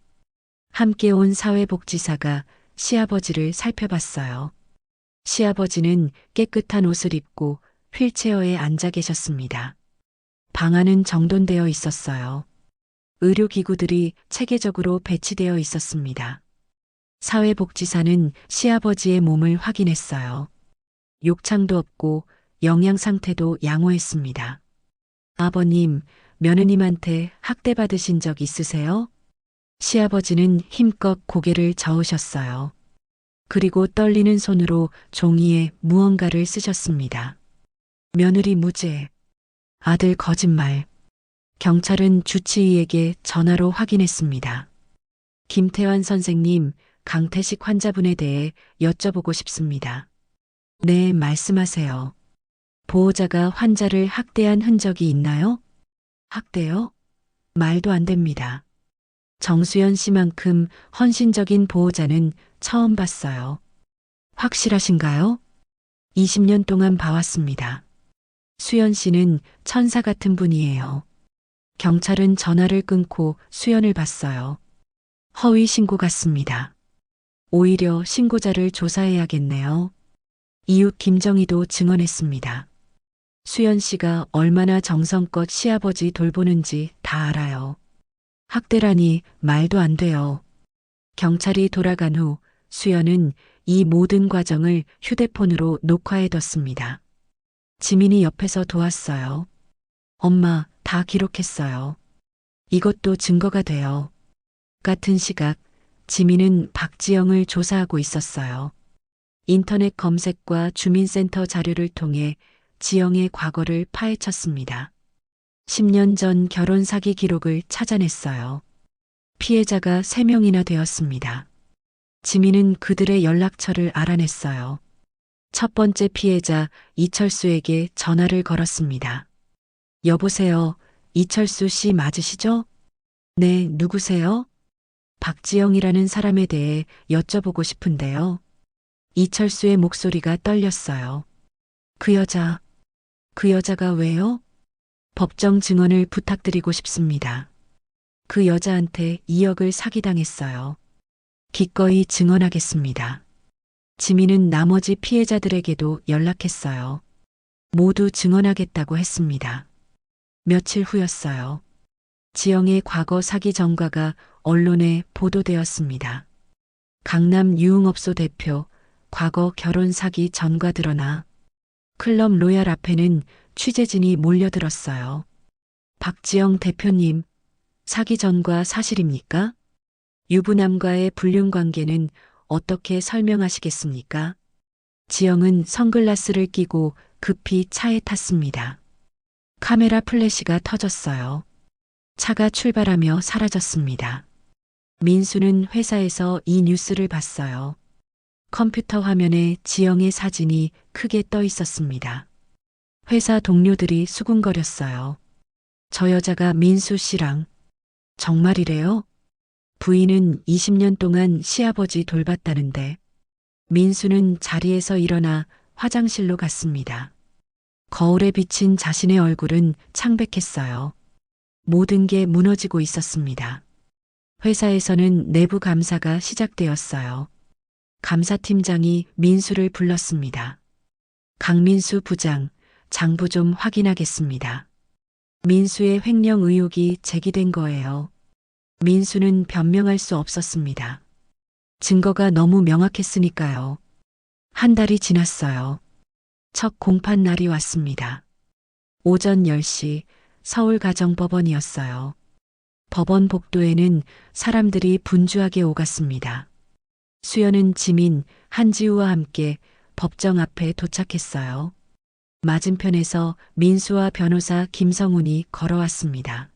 함께 온 사회복지사가 시아버지를 살펴봤어요. 시아버지는 깨끗한 옷을 입고 휠체어에 앉아 계셨습니다. 방 안은 정돈되어 있었어요. 의료기구들이 체계적으로 배치되어 있었습니다. 사회복지사는 시아버지의 몸을 확인했어요. 욕창도 없고 영양 상태도 양호했습니다. 아버님, 며느님한테 학대받으신 적 있으세요? 시아버지는 힘껏 고개를 저으셨어요. 그리고 떨리는 손으로 종이에 무언가를 쓰셨습니다. 며느리 무죄, 아들 거짓말. 경찰은 주치의에게 전화로 확인했습니다. 김태환 선생님, 강태식 환자분에 대해 여쭤보고 싶습니다. 네, 말씀하세요. 보호자가 환자를 학대한 흔적이 있나요? 학대요? 말도 안 됩니다. 정수연 씨만큼 헌신적인 보호자는 처음 봤어요. 확실하신가요? 20년 동안 봐왔습니다. 수연 씨는 천사 같은 분이에요. 경찰은 전화를 끊고 수연을 봤어요. 허위 신고 같습니다. 오히려 신고자를 조사해야겠네요. 이웃 김정희도 증언했습니다. 수연 씨가 얼마나 정성껏 시아버지 돌보는지 다 알아요. 학대라니 말도 안 돼요. 경찰이 돌아간 후 수연은 이 모든 과정을 휴대폰으로 녹화해뒀습니다. 지민이 옆에서 도왔어요. 엄마, 다 기록했어요. 이것도 증거가 돼요. 같은 시각, 지민은 박지영을 조사하고 있었어요. 인터넷 검색과 주민센터 자료를 통해 지영의 과거를 파헤쳤습니다. 10년 전 결혼 사기 기록을 찾아냈어요. 피해자가 3명이나 되었습니다. 지민은 그들의 연락처를 알아냈어요. 첫 번째 피해자 이철수에게 전화를 걸었습니다. 여보세요, 이철수 씨 맞으시죠? 네, 누구세요? 박지영이라는 사람에 대해 여쭤보고 싶은데요. 이철수의 목소리가 떨렸어요. 그 여자가 왜요? 법정 증언을 부탁드리고 싶습니다. 그 여자한테 2억을 사기당했어요. 기꺼이 증언하겠습니다. 지민은 나머지 피해자들에게도 연락했어요. 모두 증언하겠다고 했습니다. 며칠 후였어요. 지영의 과거 사기 전과가 언론에 보도되었습니다. 강남 유흥업소 대표, 과거 결혼 사기 전과 드러나 클럽 로얄 앞에는 취재진이 몰려들었어요. 박지영 대표님, 사기 전과 사실입니까? 유부남과의 불륜 관계는 어떻게 설명하시겠습니까? 지영은 선글라스를 끼고 급히 차에 탔습니다. 카메라 플래시가 터졌어요. 차가 출발하며 사라졌습니다. 민수는 회사에서 이 뉴스를 봤어요. 컴퓨터 화면에 지영의 사진이 크게 떠 있었습니다. 회사 동료들이 수군거렸어요. 저 여자가 민수 씨랑 정말이래요? 부인은 20년 동안 시아버지 돌봤다는데 민수는 자리에서 일어나 화장실로 갔습니다. 거울에 비친 자신의 얼굴은 창백했어요. 모든 게 무너지고 있었습니다. 회사에서는 내부 감사가 시작되었어요. 감사팀장이 민수를 불렀습니다. 강민수 부장, 장부 좀 확인하겠습니다. 민수의 횡령 의혹이 제기된 거예요. 민수는 변명할 수 없었습니다. 증거가 너무 명확했으니까요. 한 달이 지났어요. 첫 공판 날이 왔습니다. 오전 10시 서울가정법원이었어요. 법원 복도에는 사람들이 분주하게 오갔습니다. 수연은 지민, 한지우와 함께 법정 앞에 도착했어요. 맞은편에서 민수와 변호사 김성훈이 걸어왔습니다.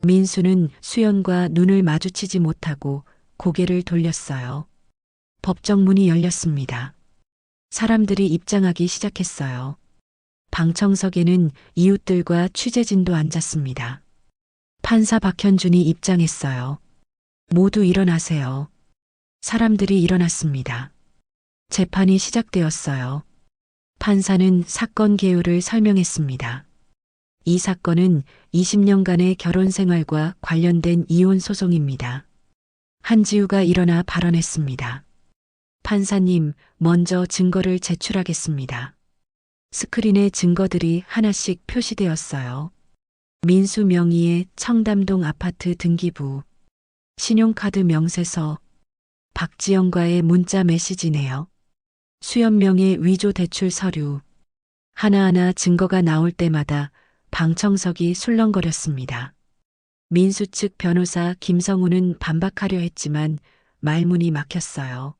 민수는 수연과 눈을 마주치지 못하고 고개를 돌렸어요. 법정 문이 열렸습니다. 사람들이 입장하기 시작했어요. 방청석에는 이웃들과 취재진도 앉았습니다. 판사 박현준이 입장했어요. 모두 일어나세요. 사람들이 일어났습니다. 재판이 시작되었어요. 판사는 사건 개요를 설명했습니다. 이 사건은 20년간의 결혼 생활과 관련된 이혼 소송입니다. 한지우가 일어나 발언했습니다. 판사님, 먼저 증거를 제출하겠습니다. 스크린에 증거들이 하나씩 표시되었어요. 민수 명의의 청담동 아파트 등기부, 신용카드 명세서, 박지영과의 문자 메시지네요. 수연 명의 위조 대출 서류. 하나하나 증거가 나올 때마다 방청석이 술렁거렸습니다. 민수 측 변호사 김성우는 반박하려 했지만 말문이 막혔어요.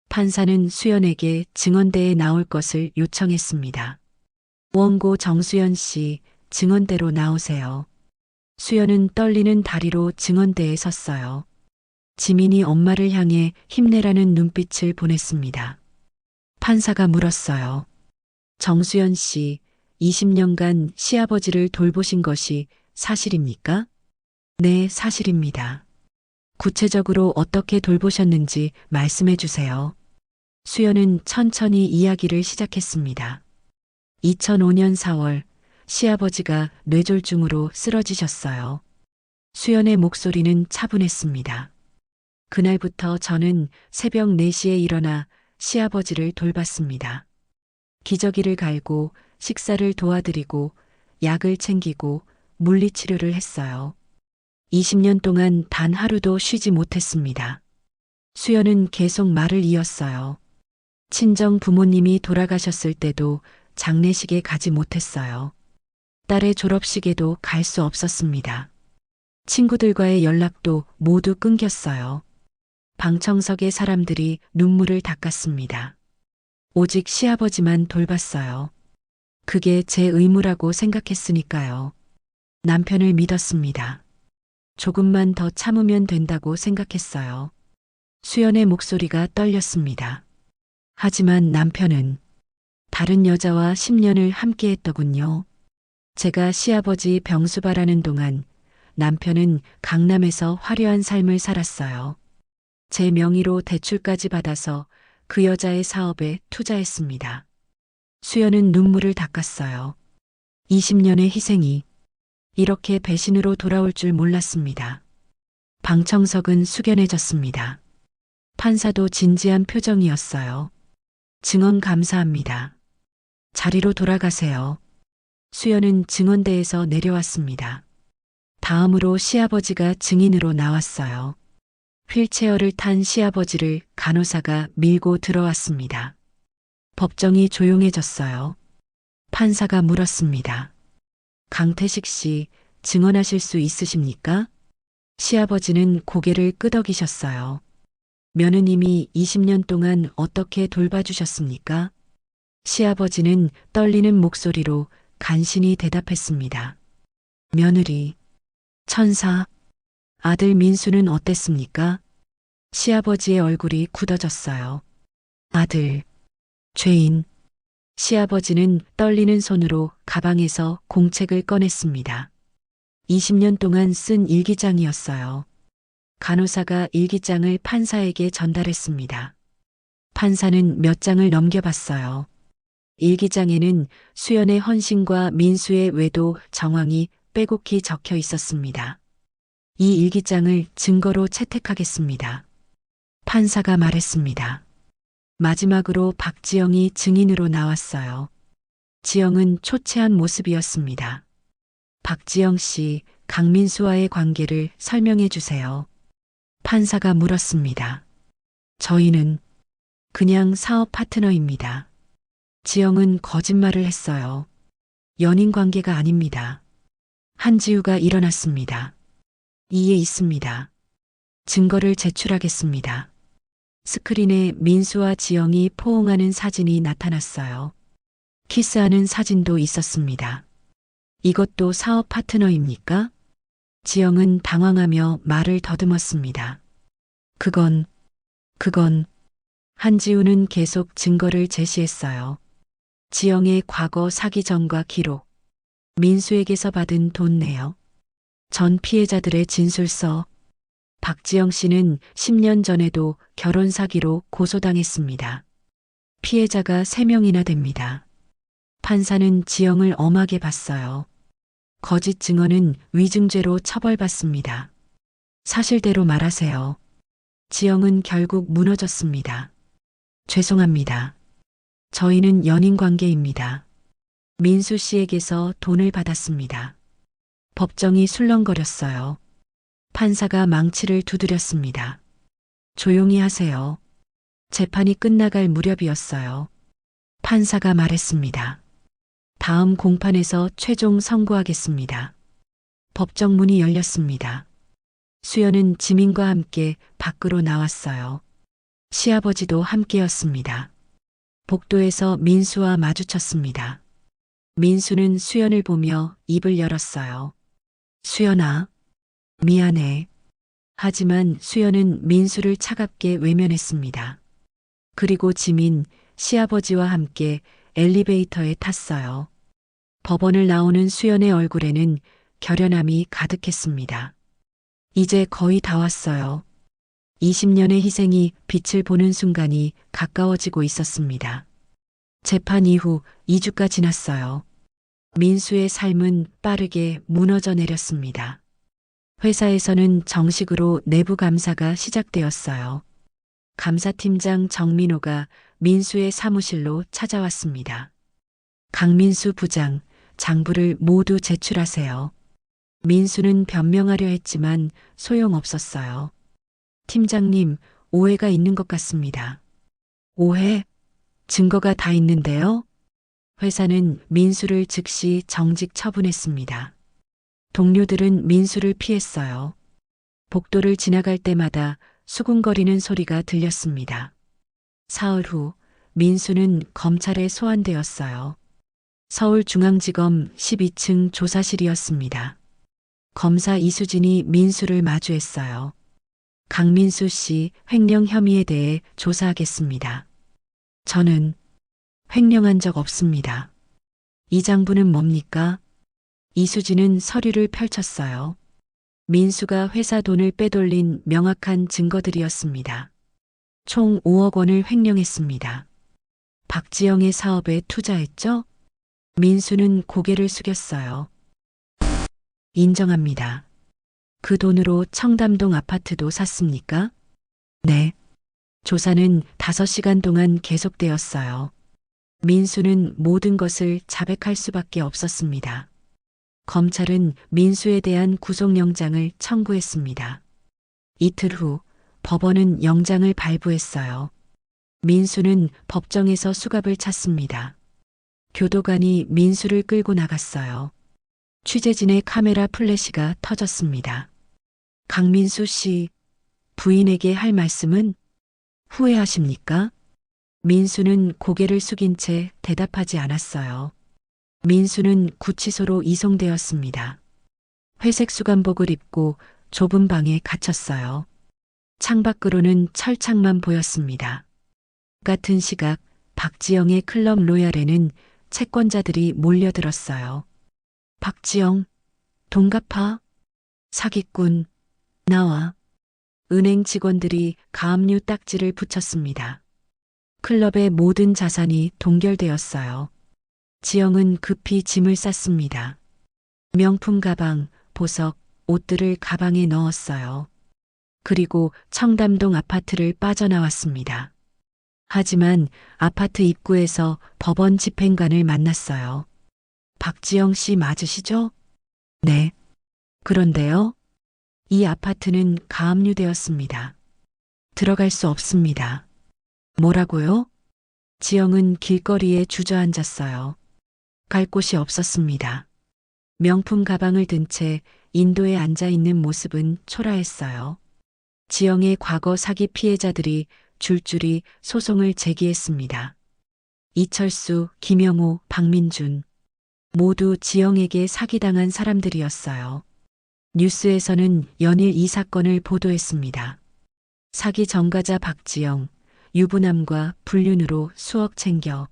판사는 수연에게 증언대에 나올 것을 요청했습니다. 원고 정수연 씨, 증언대로 나오세요. 수연은 떨리는 다리로 증언대에 섰어요. 지민이 엄마를 향해 힘내라는 눈빛을 보냈습니다. 판사가 물었어요. 정수연 씨, 20년간 시아버지를 돌보신 것이 사실입니까? 네, 사실입니다. 구체적으로 어떻게 돌보셨는지 말씀해 주세요. 수연은 천천히 이야기를 시작했습니다. 2005년 4월, 시아버지가 뇌졸중으로 쓰러지셨어요. 수연의 목소리는 차분했습니다. 그날부터 저는 새벽 4시에 일어나 시아버지를 돌봤습니다. 기저귀를 갈고 식사를 도와드리고 약을 챙기고 물리치료를 했어요. 20년 동안 단 하루도 쉬지 못했습니다. 수연은 계속 말을 이었어요. 친정 부모님이 돌아가셨을 때도 장례식에 가지 못했어요. 딸의 졸업식에도 갈 수 없었습니다. 친구들과의 연락도 모두 끊겼어요. 방청석의 사람들이 눈물을 닦았습니다. 오직 시아버지만 돌봤어요. 그게 제 의무라고 생각했으니까요. 남편을 믿었습니다. 조금만 더 참으면 된다고 생각했어요. 수연의 목소리가 떨렸습니다. 하지만 남편은 다른 여자와 10년을 함께했더군요. 제가 시아버지 병수발하는 동안 남편은 강남에서 화려한 삶을 살았어요. 제 명의로 대출까지 받아서 그 여자의 사업에 투자했습니다. 수연은 눈물을 닦았어요. 20년의 희생이 이렇게 배신으로 돌아올 줄 몰랐습니다. 방청석은 숙연해졌습니다. 판사도 진지한 표정이었어요. 증언 감사합니다. 자리로 돌아가세요. 수연은 증언대에서 내려왔습니다. 다음으로 시아버지가 증인으로 나왔어요. 휠체어를 탄 시아버지를 간호사가 밀고 들어왔습니다. 법정이 조용해졌어요. 판사가 물었습니다. 강태식 씨, 증언하실 수 있으십니까? 시아버지는 고개를 끄덕이셨어요. 며느님이 20년 동안 어떻게 돌봐주셨습니까? 시아버지는 떨리는 목소리로 간신히 대답했습니다. 며느리, 천사, 아들 민수는 어땠습니까? 시아버지의 얼굴이 굳어졌어요. 아들, 죄인. 시아버지는 떨리는 손으로 가방에서 공책을 꺼냈습니다. 20년 동안 쓴 일기장이었어요. 간호사가 일기장을 판사에게 전달했습니다. 판사는 몇 장을 넘겨봤어요. 일기장에는 수연의 헌신과 민수의 외도 정황이 빼곡히 적혀 있었습니다. 이 일기장을 증거로 채택하겠습니다. 판사가 말했습니다. 마지막으로 박지영이 증인으로 나왔어요. 지영은 초췌한 모습이었습니다. 박지영 씨, 강민수와의 관계를 설명해 주세요. 판사가 물었습니다. 저희는 그냥 사업 파트너입니다. 지영은 거짓말을 했어요. 연인 관계가 아닙니다. 한지우가 일어났습니다. 이에 있습니다. 증거를 제출하겠습니다. 스크린에 민수와 지영이 포옹하는 사진이 나타났어요. 키스하는 사진도 있었습니다. 이것도 사업 파트너입니까? 지영은 당황하며 말을 더듬었습니다. 그건 한지우는 계속 증거를 제시했어요. 지영의 과거 사기 전과 기록, 민수에게서 받은 돈 내역, 전 피해자들의 진술서. 박지영 씨는 10년 전에도 결혼 사기로 고소당했습니다. 피해자가 3명이나 됩니다. 판사는 지영을 엄하게 봤어요. 거짓 증언은 위증죄로 처벌받습니다. 사실대로 말하세요. 지영은 결국 무너졌습니다. 죄송합니다. 저희는 연인 관계입니다. 민수 씨에게서 돈을 받았습니다. 법정이 술렁거렸어요. 판사가 망치를 두드렸습니다. 조용히 하세요. 재판이 끝나갈 무렵이었어요. 판사가 말했습니다. 다음 공판에서 최종 선고하겠습니다. 법정 문이 열렸습니다. 수연은 지민과 함께 밖으로 나왔어요. 시아버지도 함께였습니다. 복도에서 민수와 마주쳤습니다. 민수는 수연을 보며 입을 열었어요. 수연아, 미안해. 하지만 수연은 민수를 차갑게 외면했습니다. 그리고 지민, 시아버지와 함께 엘리베이터에 탔어요. 법원을 나오는 수연의 얼굴에는 결연함이 가득했습니다. 이제 거의 다 왔어요. 20년의 희생이 빛을 보는 순간이 가까워지고 있었습니다. 재판 이후 2주가 지났어요. 민수의 삶은 빠르게 무너져 내렸습니다. 회사에서는 정식으로 내부 감사가 시작되었어요. 감사팀장 정민호가 민수의 사무실로 찾아왔습니다. 강민수 부장, 장부를 모두 제출하세요. 민수는 변명하려 했지만 소용없었어요. 팀장님, 오해가 있는 것 같습니다. 오해? 증거가 다 있는데요? 회사는 민수를 즉시 정직 처분했습니다. 동료들은 민수를 피했어요. 복도를 지나갈 때마다 수군거리는 소리가 들렸습니다. 사흘 후 민수는 검찰에 소환되었어요. 서울중앙지검 12층 조사실이었습니다. 검사 이수진이 민수를 마주했어요. 강민수 씨 횡령 혐의에 대해 조사하겠습니다. 저는 횡령한 적 없습니다. 이 장부는 뭡니까? 이수진은 서류를 펼쳤어요. 민수가 회사 돈을 빼돌린 명확한 증거들이었습니다. 총 5억 원을 횡령했습니다. 박지영의 사업에 투자했죠? 민수는 고개를 숙였어요. 인정합니다. 그 돈으로 청담동 아파트도 샀습니까? 네. 조사는 5시간 동안 계속되었어요. 민수는 모든 것을 자백할 수밖에 없었습니다. 검찰은 민수에 대한 구속영장을 청구했습니다. 이틀 후 법원은 영장을 발부했어요. 민수는 법정에서 수갑을 찼습니다. 교도관이 민수를 끌고 나갔어요. 취재진의 카메라 플래시가 터졌습니다. 강민수 씨, 부인에게 할 말씀은? 후회하십니까? 민수는 고개를 숙인 채 대답하지 않았어요. 민수는 구치소로 이송되었습니다. 회색 수감복을 입고 좁은 방에 갇혔어요. 창밖으로는 철창만 보였습니다. 같은 시각 박지영의 클럽 로얄에는 채권자들이 몰려들었어요. 박지영, 돈 갚아. 사기꾼, 나와. 은행 직원들이 가압류 딱지를 붙였습니다. 클럽의 모든 자산이 동결되었어요. 지영은 급히 짐을 쌌습니다. 명품 가방, 보석, 옷들을 가방에 넣었어요. 그리고 청담동 아파트를 빠져나왔습니다. 하지만 아파트 입구에서 법원 집행관을 만났어요. 박지영 씨 맞으시죠? 네. 그런데요? 이 아파트는 가압류되었습니다. 들어갈 수 없습니다. 뭐라고요? 지영은 길거리에 주저앉았어요. 갈 곳이 없었습니다. 명품 가방을 든 채 인도에 앉아 있는 모습은 초라했어요. 지영의 과거 사기 피해자들이 줄줄이 소송을 제기했습니다. 이철수, 김영호, 박민준. 모두 지영에게 사기당한 사람들이었어요. 뉴스에서는 연일 이 사건을 보도했습니다. 사기 전가자 박지영, 유부남과 불륜으로 수억 챙겨.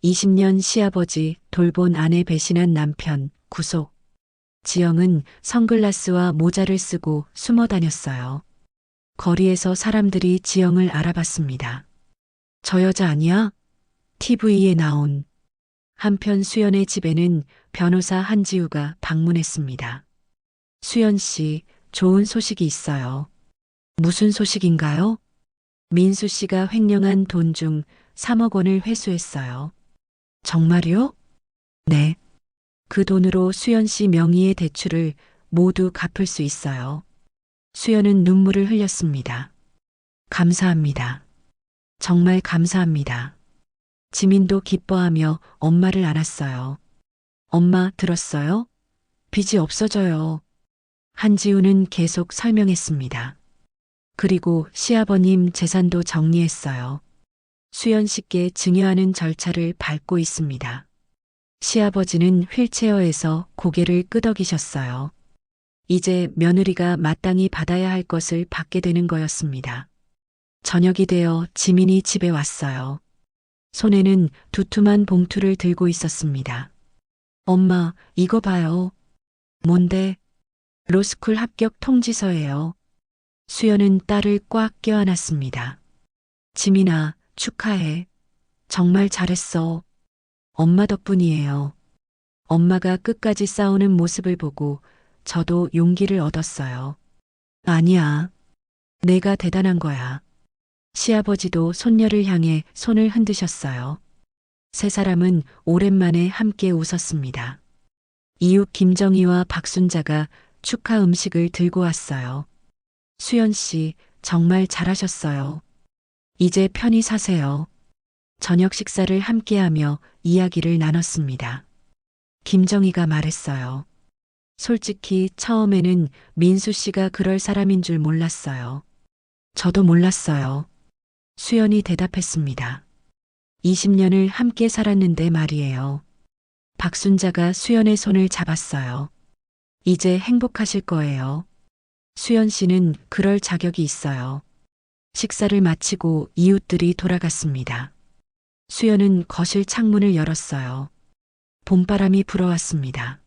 20년 시아버지 돌본 아내 배신한 남편 구속. 지영은 선글라스와 모자를 쓰고 숨어 다녔어요. 거리에서 사람들이 지영을 알아봤습니다. 저 여자 아니야? TV에 나온. 한편 수연의 집에는 변호사 한지우가 방문했습니다. 수연 씨, 좋은 소식이 있어요. 무슨 소식인가요? 민수 씨가 횡령한 돈 중 3억 원을 회수했어요. 정말요? 네. 그 돈으로 수연 씨 명의의 대출을 모두 갚을 수 있어요. 수연은 눈물을 흘렸습니다. 감사합니다. 정말 감사합니다. 지민도 기뻐하며 엄마를 안았어요. 엄마 들었어요? 빚이 없어져요. 한지우는 계속 설명했습니다. 그리고 시아버님 재산도 정리했어요. 수연 씨께 증여하는 절차를 밟고 있습니다. 시아버지는 휠체어에서 고개를 끄덕이셨어요. 이제 며느리가 마땅히 받아야 할 것을 받게 되는 거였습니다. 저녁이 되어 지민이 집에 왔어요. 손에는 두툼한 봉투를 들고 있었습니다. 엄마, 이거 봐요. 뭔데? 로스쿨 합격 통지서예요. 수연은 딸을 꽉 껴안았습니다. 지민아, 축하해. 정말 잘했어. 엄마 덕분이에요. 엄마가 끝까지 싸우는 모습을 보고 저도 용기를 얻었어요. 아니야. 내가 대단한 거야. 시아버지도 손녀를 향해 손을 흔드셨어요. 세 사람은 오랜만에 함께 웃었습니다. 이웃 김정희와 박순자가 축하 음식을 들고 왔어요. 수연 씨, 정말 잘하셨어요. 이제 편히 사세요. 저녁 식사를 함께하며 이야기를 나눴습니다. 김정희가 말했어요. 솔직히 처음에는 민수 씨가 그럴 사람인 줄 몰랐어요. 저도 몰랐어요. 수연이 대답했습니다. 20년을 함께 살았는데 말이에요. 박순자가 수연의 손을 잡았어요. 이제 행복하실 거예요. 수연 씨는 그럴 자격이 있어요. 식사를 마치고 이웃들이 돌아갔습니다. 수연은 거실 창문을 열었어요. 봄바람이 불어왔습니다.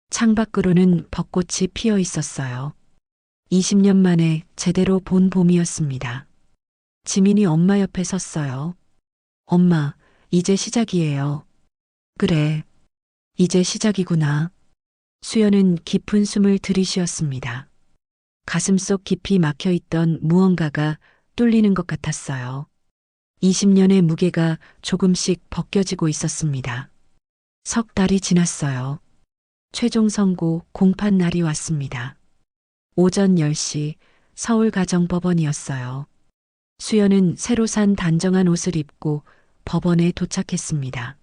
창밖으로는 벚꽃이 피어 있었어요. 20년 만에 제대로 본 봄이었습니다. 지민이 엄마 옆에 섰어요. 엄마, 이제 시작이에요. 그래, 이제 시작이구나. 수연은 깊은 숨을 들이쉬었습니다. 가슴속 깊이 막혀있던 무언가가 뚫리는 것 같았어요. 20년의 무게가 조금씩 벗겨지고 있었습니다. 석 달이 지났어요. 최종 선고 공판 날이 왔습니다. 오전 10시 서울가정법원이었어요. 수연은 새로 산 단정한 옷을 입고 법원에 도착했습니다.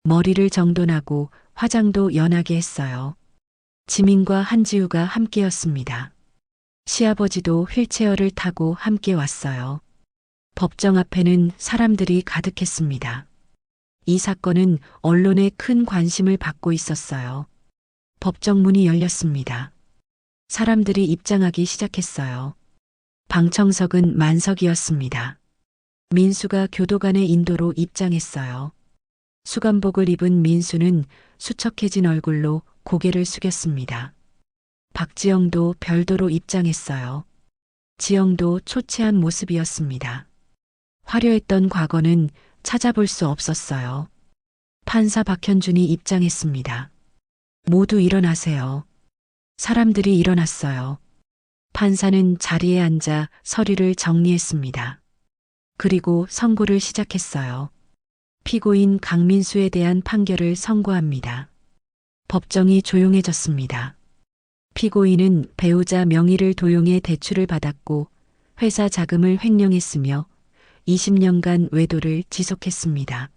머리를 정돈하고 화장도 연하게 했어요. 지민과 한지우가 함께였습니다. 시아버지도 휠체어를 타고 함께 왔어요. 법정 앞에는 사람들이 가득했습니다. 이 사건은 언론의 큰 관심을 받고 있었어요. 법정 문이 열렸습니다. 사람들이 입장하기 시작했어요. 방청석은 만석이었습니다. 민수가 교도관의 인도로 입장했어요. 수감복을 입은 민수는 수척해진 얼굴로 고개를 숙였습니다. 박지영도 별도로 입장했어요. 지영도 초췌한 모습이었습니다. 화려했던 과거는 찾아볼 수 없었어요. 판사 박현준이 입장했습니다. 모두 일어나세요. 사람들이 일어났어요. 판사는 자리에 앉아 서류를 정리했습니다. 그리고 선고를 시작했어요. 피고인 강민수에 대한 판결을 선고합니다. 법정이 조용해졌습니다. 피고인은 배우자 명의를 도용해 대출을 받았고 회사 자금을 횡령했으며 20년간 외도를 지속했습니다.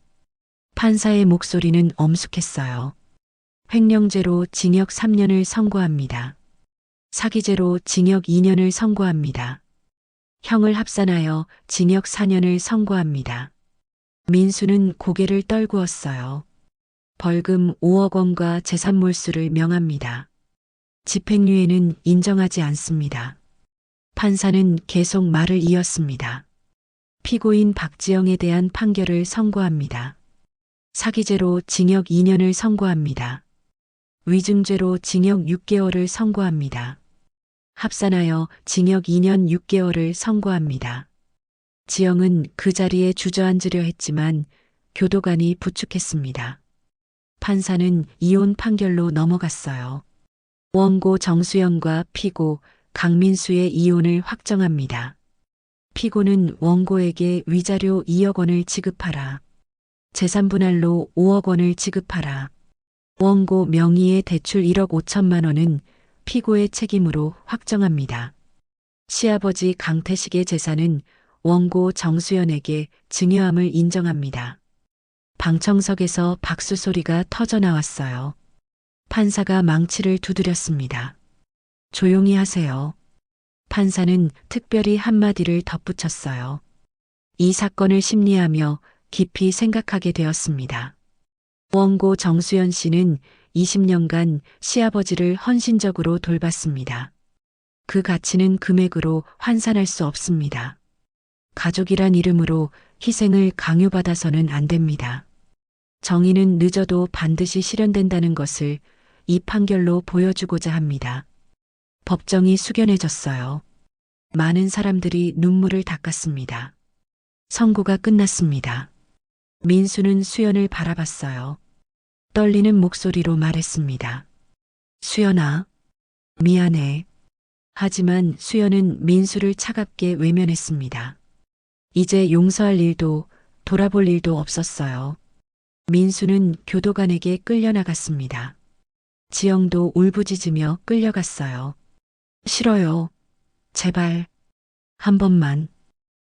판사의 목소리는 엄숙했어요. 횡령죄로 징역 3년을 선고합니다. 사기죄로 징역 2년을 선고합니다. 형을 합산하여 징역 4년을 선고합니다. 민수는 고개를 떨구었어요. 벌금 5억 원과 재산 몰수를 명합니다. 집행유예는 인정하지 않습니다. 판사는 계속 말을 이었습니다. 피고인 박지영에 대한 판결을 선고합니다. 사기죄로 징역 2년을 선고합니다. 위증죄로 징역 6개월을 선고합니다. 합산하여 징역 2년 6개월을 선고합니다. 지영은 그 자리에 주저앉으려 했지만 교도관이 부축했습니다. 판사는 이혼 판결로 넘어갔어요. 원고 정수연과 피고 강민수의 이혼을 확정합니다. 피고는 원고에게 위자료 2억 원을 지급하라. 재산분할로 5억 원을 지급하라. 원고 명의의 대출 1억 5천만 원은 피고의 책임으로 확정합니다. 시아버지 강태식의 재산은 원고 정수연에게 증여함을 인정합니다. 방청석에서 박수 소리가 터져 나왔어요. 판사가 망치를 두드렸습니다. 조용히 하세요. 판사는 특별히 한마디를 덧붙였어요. 이 사건을 심리하며 깊이 생각하게 되었습니다. 원고 정수연 씨는 20년간 시아버지를 헌신적으로 돌봤습니다. 그 가치는 금액으로 환산할 수 없습니다. 가족이란 이름으로 희생을 강요받아서는 안 됩니다. 정의는 늦어도 반드시 실현된다는 것을 이 판결로 보여주고자 합니다. 법정이 숙연해졌어요. 많은 사람들이 눈물을 닦았습니다. 선고가 끝났습니다. 민수는 수연을 바라봤어요. 떨리는 목소리로 말했습니다. 수연아, 미안해. 하지만 수연은 민수를 차갑게 외면했습니다. 이제 용서할 일도 돌아볼 일도 없었어요. 민수는 교도관에게 끌려나갔습니다. 지영도 울부짖으며 끌려갔어요. 싫어요. 제발. 한 번만.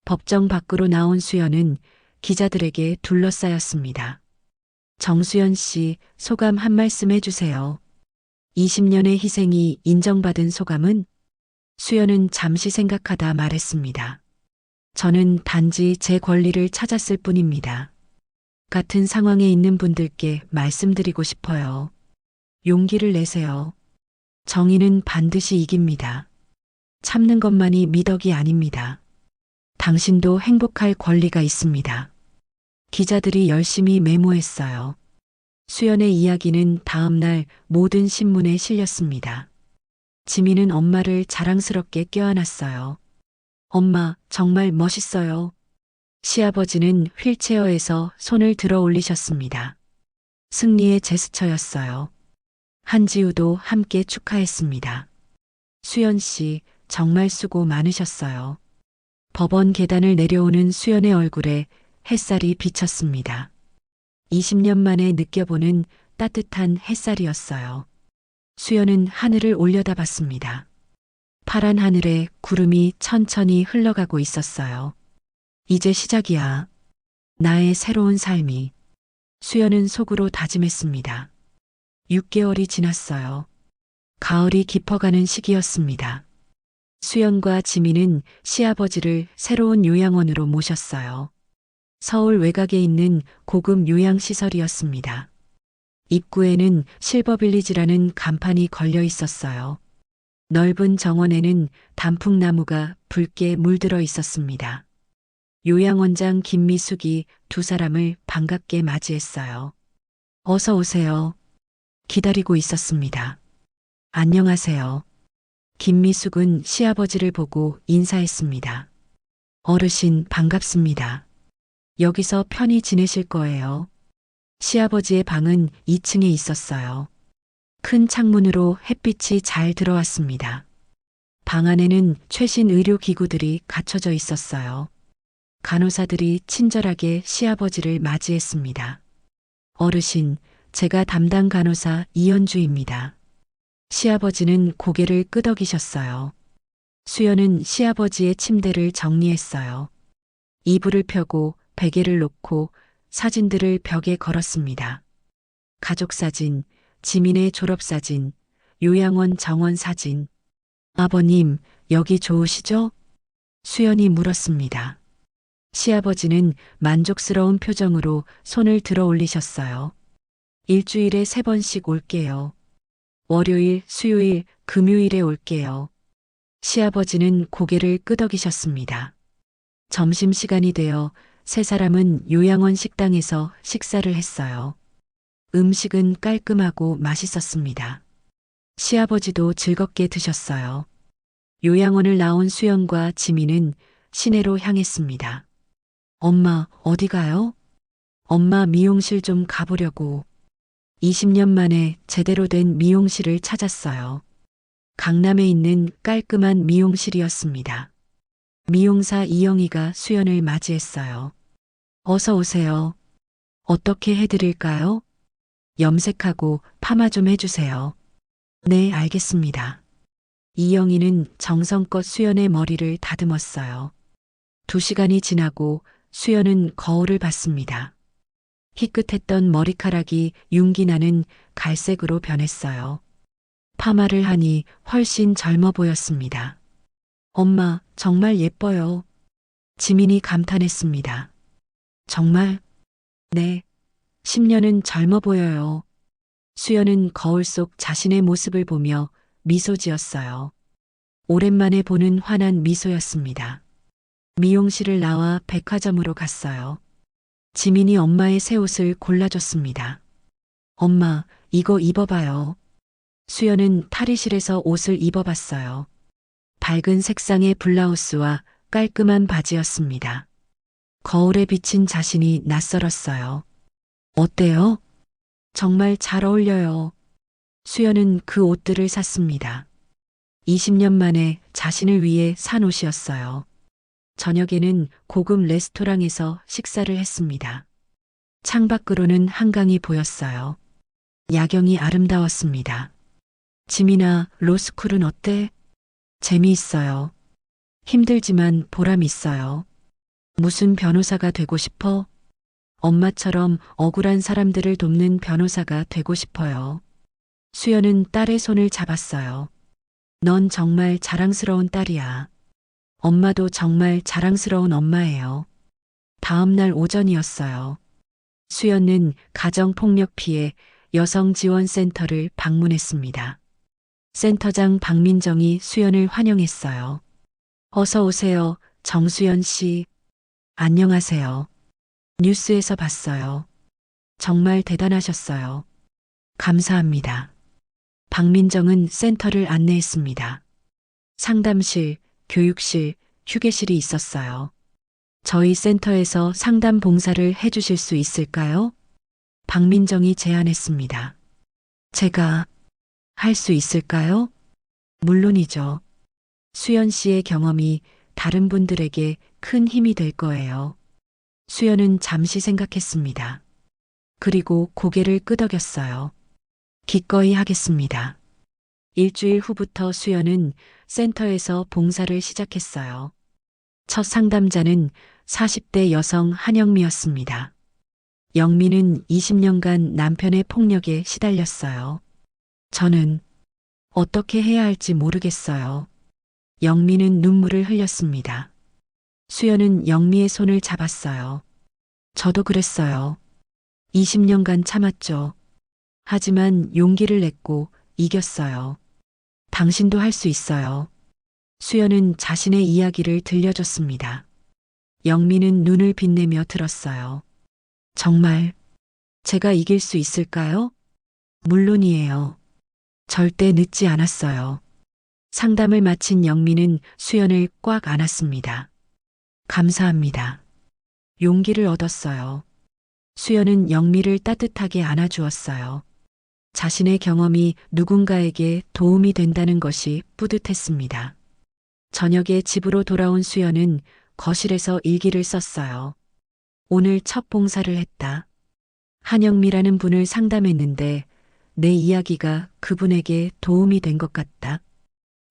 법정 밖으로 나온 수연은 기자들에게 둘러싸였습니다. 정수연 씨, 소감 한 말씀 해주세요. 20년의 희생이 인정받은 소감은? 수연은 잠시 생각하다 말했습니다. 저는 단지 제 권리를 찾았을 뿐입니다. 같은 상황에 있는 분들께 말씀드리고 싶어요. 용기를 내세요. 정의는 반드시 이깁니다. 참는 것만이 미덕이 아닙니다. 당신도 행복할 권리가 있습니다. 기자들이 열심히 메모했어요. 수연의 이야기는 다음 날 모든 신문에 실렸습니다. 지민은 엄마를 자랑스럽게 껴안았어요. 엄마, 정말 멋있어요. 시아버지는 휠체어에서 손을 들어 올리셨습니다. 승리의 제스처였어요. 한지우도 함께 축하했습니다. 수연 씨, 정말 수고 많으셨어요. 법원 계단을 내려오는 수연의 얼굴에 햇살이 비쳤습니다. 20년 만에 느껴보는 따뜻한 햇살이었어요. 수연은 하늘을 올려다봤습니다. 파란 하늘에 구름이 천천히 흘러가고 있었어요. 이제 시작이야. 나의 새로운 삶이. 수연은 속으로 다짐했습니다. 6개월이 지났어요. 가을이 깊어가는 시기였습니다. 수연과 지민은 시아버지를 새로운 요양원으로 모셨어요. 서울 외곽에 있는 고급 요양시설이었습니다. 입구에는 실버빌리지라는 간판이 걸려 있었어요. 넓은 정원에는 단풍나무가 붉게 물들어 있었습니다. 요양원장 김미숙이 두 사람을 반갑게 맞이했어요. 어서 오세요. 기다리고 있었습니다. 안녕하세요. 김미숙은 시아버지를 보고 인사했습니다. 어르신 반갑습니다. 여기서 편히 지내실 거예요. 시아버지의 방은 2층에 있었어요. 큰 창문으로 햇빛이 잘 들어왔습니다. 방 안에는 최신 의료기구들이 갖춰져 있었어요. 간호사들이 친절하게 시아버지를 맞이했습니다. 어르신, 제가 담당 간호사 이현주입니다. 시아버지는 고개를 끄덕이셨어요. 수연은 시아버지의 침대를 정리했어요. 이불을 펴고 베개를 놓고 사진들을 벽에 걸었습니다. 가족사진, 지민의 졸업사진, 요양원 정원 사진. 아버님, 여기 좋으시죠? 수연이 물었습니다. 시아버지는 만족스러운 표정으로 손을 들어 올리셨어요. 일주일에 3번씩 올게요. 월요일, 수요일, 금요일에 올게요. 시아버지는 고개를 끄덕이셨습니다. 점심시간이 되어 세 사람은 요양원 식당에서 식사를 했어요. 음식은 깔끔하고 맛있었습니다. 시아버지도 즐겁게 드셨어요. 요양원을 나온 수연과 지민은 시내로 향했습니다. 엄마, 어디 가요? 엄마 미용실 좀 가보려고. 20년 만에 제대로 된 미용실을 찾았어요. 강남에 있는 깔끔한 미용실이었습니다. 미용사 이영희가 수연을 맞이했어요. 어서 오세요. 어떻게 해드릴까요? 염색하고 파마 좀 해주세요. 네, 알겠습니다. 이영희는 정성껏 수연의 머리를 다듬었어요. 2시간이 지나고 수연은 거울을 봤습니다. 희끗했던 머리카락이 윤기 나는 갈색으로 변했어요. 파마를 하니 훨씬 젊어 보였습니다. 엄마, 정말 예뻐요. 지민이 감탄했습니다. 정말? 네. 10년은 젊어 보여요. 수연은 거울 속 자신의 모습을 보며 미소 지었어요. 오랜만에 보는 환한 미소였습니다. 미용실을 나와 백화점으로 갔어요. 지민이 엄마의 새 옷을 골라줬습니다. 엄마, 이거 입어봐요. 수연은 탈의실에서 옷을 입어봤어요. 밝은 색상의 블라우스와 깔끔한 바지였습니다. 거울에 비친 자신이 낯설었어요. 어때요? 정말 잘 어울려요. 수연은 그 옷들을 샀습니다. 20년 만에 자신을 위해 산 옷이었어요. 저녁에는 고급 레스토랑에서 식사를 했습니다. 창밖으로는 한강이 보였어요. 야경이 아름다웠습니다. 지민아, 로스쿨은 어때? 재미있어요. 힘들지만 보람 있어요. 무슨 변호사가 되고 싶어? 엄마처럼 억울한 사람들을 돕는 변호사가 되고 싶어요. 수연은 딸의 손을 잡았어요. 넌 정말 자랑스러운 딸이야. 엄마도 정말 자랑스러운 엄마예요. 다음 날 오전이었어요. 수연은 가정폭력 피해 여성지원센터를 방문했습니다. 센터장 박민정이 수연을 환영했어요. 어서 오세요, 정수연 씨. 안녕하세요. 뉴스에서 봤어요. 정말 대단하셨어요. 감사합니다. 박민정은 센터를 안내했습니다. 상담실, 교육실, 휴게실이 있었어요. 저희 센터에서 상담 봉사를 해주실 수 있을까요? 박민정이 제안했습니다. 제가 할 수 있을까요? 물론이죠. 수연 씨의 경험이 다른 분들에게 큰 힘이 될 거예요. 수연은 잠시 생각했습니다. 그리고 고개를 끄덕였어요. 기꺼이 하겠습니다. 일주일 후부터 수연은 센터에서 봉사를 시작했어요. 첫 상담자는 40대 여성 한영미였습니다. 영미는 20년간 남편의 폭력에 시달렸어요. 저는 어떻게 해야 할지 모르겠어요. 영미는 눈물을 흘렸습니다. 수연은 영미의 손을 잡았어요. 저도 그랬어요. 20년간 참았죠. 하지만 용기를 냈고 이겼어요. 당신도 할 수 있어요. 수연은 자신의 이야기를 들려줬습니다. 영미는 눈을 빛내며 들었어요. 정말 제가 이길 수 있을까요? 물론이에요. 절대 늦지 않았어요. 상담을 마친 영미는 수연을 꽉 안았습니다. 감사합니다. 용기를 얻었어요. 수연은 영미를 따뜻하게 안아주었어요. 자신의 경험이 누군가에게 도움이 된다는 것이 뿌듯했습니다. 저녁에 집으로 돌아온 수연은 거실에서 일기를 썼어요. 오늘 첫 봉사를 했다. 한영미라는 분을 상담했는데 내 이야기가 그분에게 도움이 된 것 같다.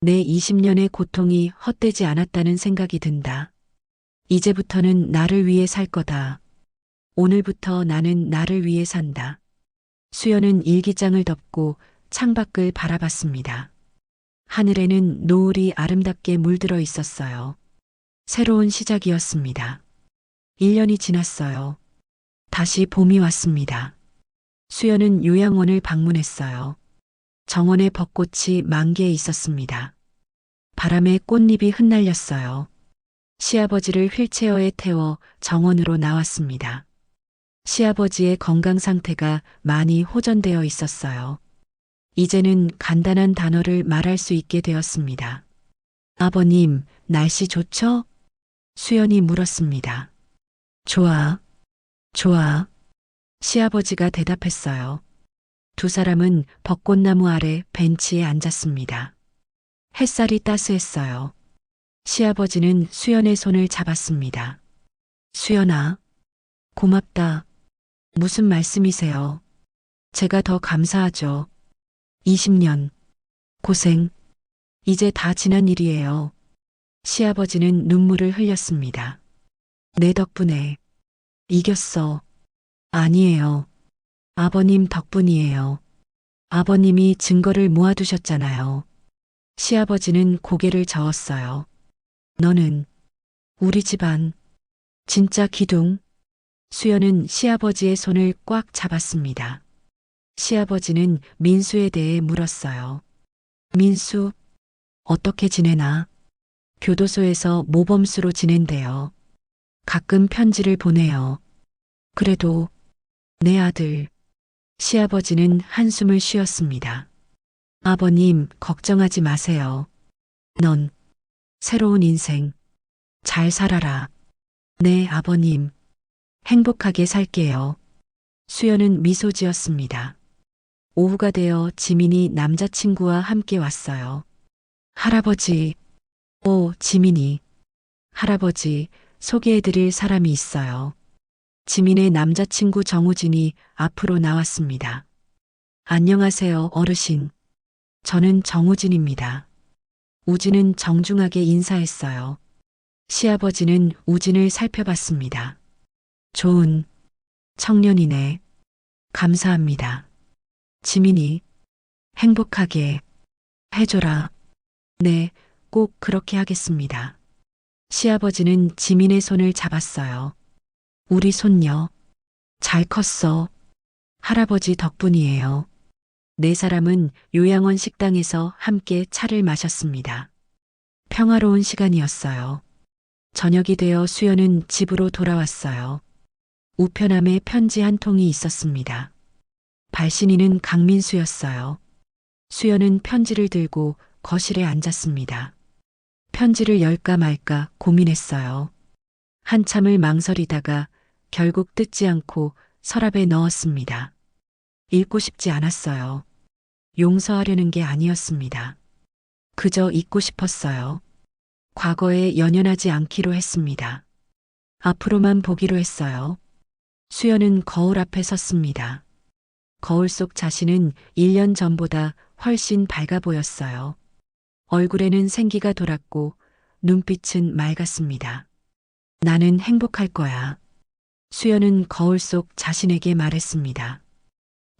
내 20년의 고통이 헛되지 않았다는 생각이 든다. 이제부터는 나를 위해 살 거다. 오늘부터 나는 나를 위해 산다. 수연은 일기장을 덮고 창밖을 바라봤습니다. 하늘에는 노을이 아름답게 물들어 있었어요. 새로운 시작이었습니다. 1년이 지났어요. 다시 봄이 왔습니다. 수연은 요양원을 방문했어요. 정원에 벚꽃이 만개해 있었습니다. 바람에 꽃잎이 흩날렸어요. 시아버지를 휠체어에 태워 정원으로 나왔습니다. 시아버지의 건강 상태가 많이 호전되어 있었어요. 이제는 간단한 단어를 말할 수 있게 되었습니다. 아버님, 날씨 좋죠? 수연이 물었습니다. 좋아, 좋아. 시아버지가 대답했어요. 두 사람은 벚꽃나무 아래 벤치에 앉았습니다. 햇살이 따스했어요. 시아버지는 수연의 손을 잡았습니다. 수연아, 고맙다. 무슨 말씀이세요? 제가 더 감사하죠. 20년. 고생. 이제 다 지난 일이에요. 시아버지는 눈물을 흘렸습니다. 내 덕분에. 이겼어. 아니에요. 아버님 덕분이에요. 아버님이 증거를 모아두셨잖아요. 시아버지는 고개를 저었어요. 너는 우리 집안 진짜 기둥. 수연은 시아버지의 손을 꽉 잡았습니다. 시아버지는 민수에 대해 물었어요. 민수, 어떻게 지내나? 교도소에서 모범수로 지낸대요. 가끔 편지를 보내요. 그래도 내 아들. 시아버지는 한숨을 쉬었습니다. 아버님, 걱정하지 마세요. 넌 새로운 인생 잘 살아라. 네, 아버님. 행복하게 살게요. 수연은 미소 지었습니다. 오후가 되어 지민이 남자친구와 함께 왔어요. 할아버지. 오, 지민이. 할아버지, 소개해드릴 사람이 있어요. 지민의 남자친구 정우진이 앞으로 나왔습니다. 안녕하세요, 어르신. 저는 정우진입니다. 우진은 정중하게 인사했어요. 시아버지는 우진을 살펴봤습니다. 좋은 청년이네. 감사합니다. 지민이 행복하게 해줘라. 네, 꼭 그렇게 하겠습니다. 시아버지는 지민의 손을 잡았어요. 우리 손녀 잘 컸어. 할아버지 덕분이에요. 네 사람은 요양원 식당에서 함께 차를 마셨습니다. 평화로운 시간이었어요. 저녁이 되어 수연은 집으로 돌아왔어요. 우편함에 편지 한 통이 있었습니다. 발신인은 강민수였어요. 수연은 편지를 들고 거실에 앉았습니다. 편지를 열까 말까 고민했어요. 한참을 망설이다가 결국 뜯지 않고 서랍에 넣었습니다. 읽고 싶지 않았어요. 용서하려는 게 아니었습니다. 그저 잊고 싶었어요. 과거에 연연하지 않기로 했습니다. 앞으로만 보기로 했어요. 수연은 거울 앞에 섰습니다. 거울 속 자신은 1년 전보다 훨씬 밝아 보였어요. 얼굴에는 생기가 돌았고 눈빛은 맑았습니다. 나는 행복할 거야. 수연은 거울 속 자신에게 말했습니다.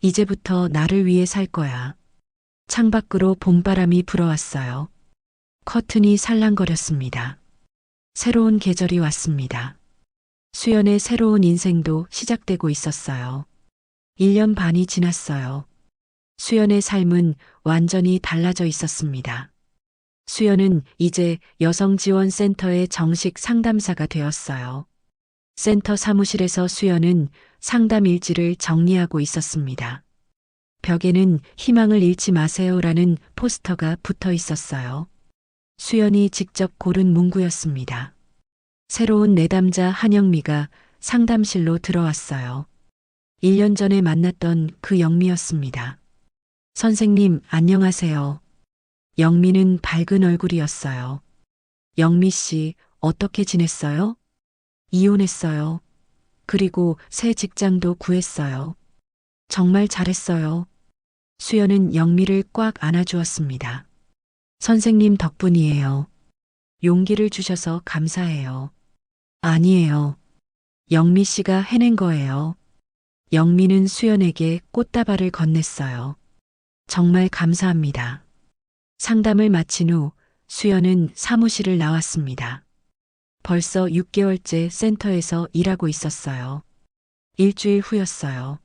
이제부터 나를 위해 살 거야. 창밖으로 봄바람이 불어왔어요. 커튼이 살랑거렸습니다. 새로운 계절이 왔습니다. 수연의 새로운 인생도 시작되고 있었어요. 1년 반이 지났어요. 수연의 삶은 완전히 달라져 있었습니다. 수연은 이제 여성지원센터의 정식 상담사가 되었어요. 센터 사무실에서 수연은 상담 일지를 정리하고 있었습니다. 벽에는 희망을 잃지 마세요라는 포스터가 붙어 있었어요. 수연이 직접 고른 문구였습니다. 새로운 내담자 한영미가 상담실로 들어왔어요. 1년 전에 만났던 그 영미였습니다. 선생님, 안녕하세요. 영미는 밝은 얼굴이었어요. 영미 씨, 어떻게 지냈어요? 이혼했어요. 그리고 새 직장도 구했어요. 정말 잘했어요. 수연은 영미를 꽉 안아주었습니다. 선생님 덕분이에요. 용기를 주셔서 감사해요. 아니에요. 영미 씨가 해낸 거예요. 영미는 수연에게 꽃다발을 건넸어요. 정말 감사합니다. 상담을 마친 후 수연은 사무실을 나왔습니다. 벌써 6개월째 센터에서 일하고 있었어요. 일주일 후였어요.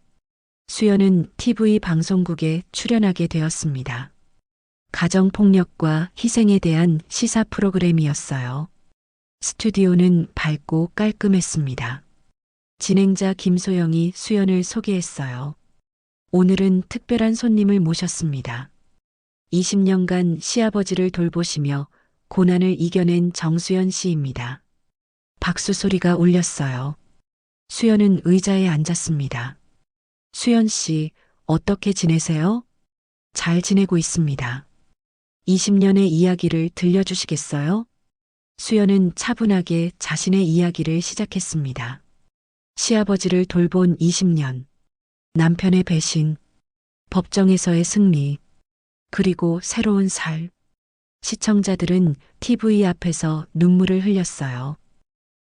수연은 TV 방송국에 출연하게 되었습니다. 가정폭력과 희생에 대한 시사 프로그램이었어요. 스튜디오는 밝고 깔끔했습니다. 진행자 김소영이 수연을 소개했어요. 오늘은 특별한 손님을 모셨습니다. 20년간 시아버지를 돌보시며 고난을 이겨낸 정수연 씨입니다. 박수 소리가 울렸어요. 수연은 의자에 앉았습니다. 수연 씨, 어떻게 지내세요? 잘 지내고 있습니다. 20년의 이야기를 들려주시겠어요? 수연은 차분하게 자신의 이야기를 시작했습니다. 시아버지를 돌본 20년, 남편의 배신, 법정에서의 승리, 그리고 새로운 살. 시청자들은 TV 앞에서 눈물을 흘렸어요.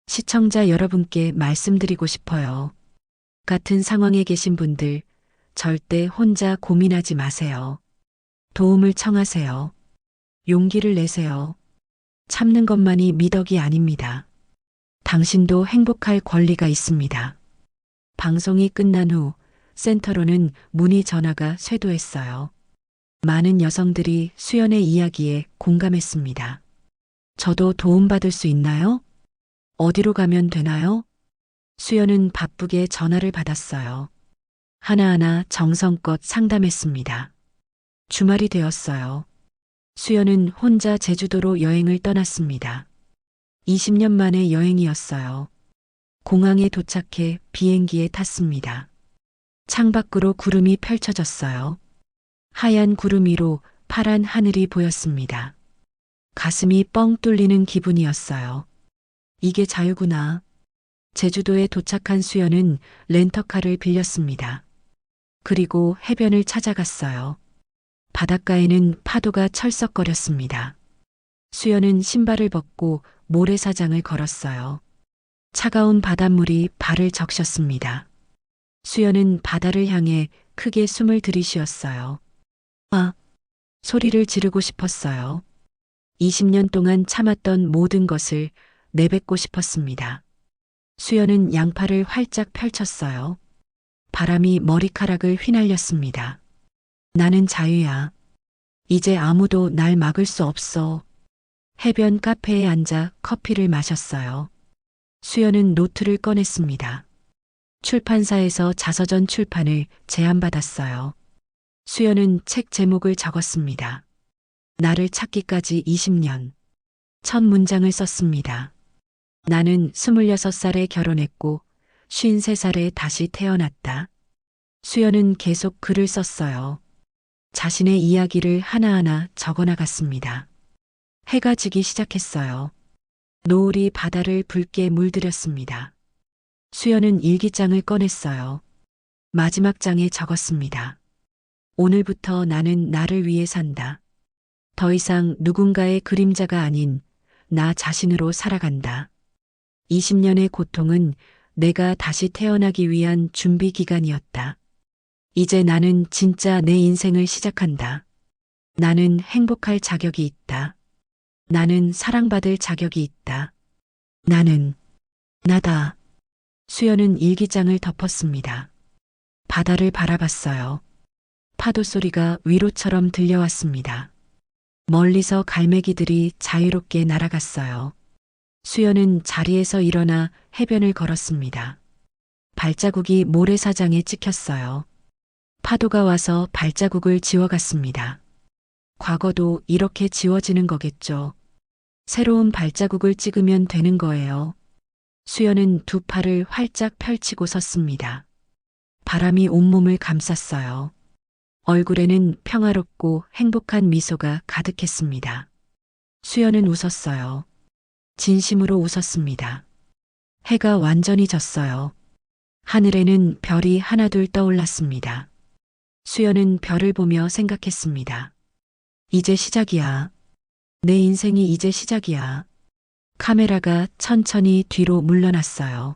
시청자 여러분께 말씀드리고 싶어요. 같은 상황에 계신 분들, 절대 혼자 고민하지 마세요. 도움을 청하세요. 용기를 내세요. 참는 것만이 미덕이 아닙니다. 당신도 행복할 권리가 있습니다. 방송이 끝난 후 센터로는 문의 전화가 쇄도했어요. 많은 여성들이 수연의 이야기에 공감했습니다. 저도 도움받을 수 있나요? 어디로 가면 되나요? 수연은 바쁘게 전화를 받았어요. 하나하나 정성껏 상담했습니다. 주말이 되었어요. 수연은 혼자 제주도로 여행을 떠났습니다. 20년 만의 여행이었어요. 공항에 도착해 비행기에 탔습니다. 창밖으로 구름이 펼쳐졌어요. 하얀 구름 위로 파란 하늘이 보였습니다. 가슴이 뻥 뚫리는 기분이었어요. 이게 자유구나. 제주도에 도착한 수연은 렌터카를 빌렸습니다. 그리고 해변을 찾아갔어요. 바닷가에는 파도가 철썩거렸습니다. 수연은 신발을 벗고 모래사장을 걸었어요. 차가운 바닷물이 발을 적셨습니다. 수연은 바다를 향해 크게 숨을 들이쉬었어요. 아! 소리를 지르고 싶었어요. 20년 동안 참았던 모든 것을 내뱉고 싶었습니다. 수연은 양팔을 활짝 펼쳤어요. 바람이 머리카락을 휘날렸습니다. 나는 자유야. 이제 아무도 날 막을 수 없어. 해변 카페에 앉아 커피를 마셨어요. 수연은 노트를 꺼냈습니다. 출판사에서 자서전 출판을 제안받았어요. 수연은 책 제목을 적었습니다. 나를 찾기까지 20년. 첫 문장을 썼습니다. 나는 26살에 결혼했고 53살에 다시 태어났다. 수연은 계속 글을 썼어요. 자신의 이야기를 하나하나 적어나갔습니다. 해가 지기 시작했어요. 노을이 바다를 붉게 물들였습니다. 수연은 일기장을 꺼냈어요. 마지막 장에 적었습니다. 오늘부터 나는 나를 위해 산다. 더 이상 누군가의 그림자가 아닌 나 자신으로 살아간다. 20년의 고통은 내가 다시 태어나기 위한 준비 기간이었다. 이제 나는 진짜 내 인생을 시작한다. 나는 행복할 자격이 있다. 나는 사랑받을 자격이 있다. 나는 나다. 수연은 일기장을 덮었습니다. 바다를 바라봤어요. 파도 소리가 위로처럼 들려왔습니다. 멀리서 갈매기들이 자유롭게 날아갔어요. 수연은 자리에서 일어나 해변을 걸었습니다. 발자국이 모래사장에 찍혔어요. 파도가 와서 발자국을 지워갔습니다. 과거도 이렇게 지워지는 거겠죠. 새로운 발자국을 찍으면 되는 거예요. 수연은 두 팔을 활짝 펼치고 섰습니다. 바람이 온몸을 감쌌어요. 얼굴에는 평화롭고 행복한 미소가 가득했습니다. 수연은 웃었어요. 진심으로 웃었습니다. 해가 완전히 졌어요. 하늘에는 별이 하나둘 떠올랐습니다. 수연은 별을 보며 생각했습니다. 이제 시작이야. 내 인생이 이제 시작이야. 카메라가 천천히 뒤로 물러났어요.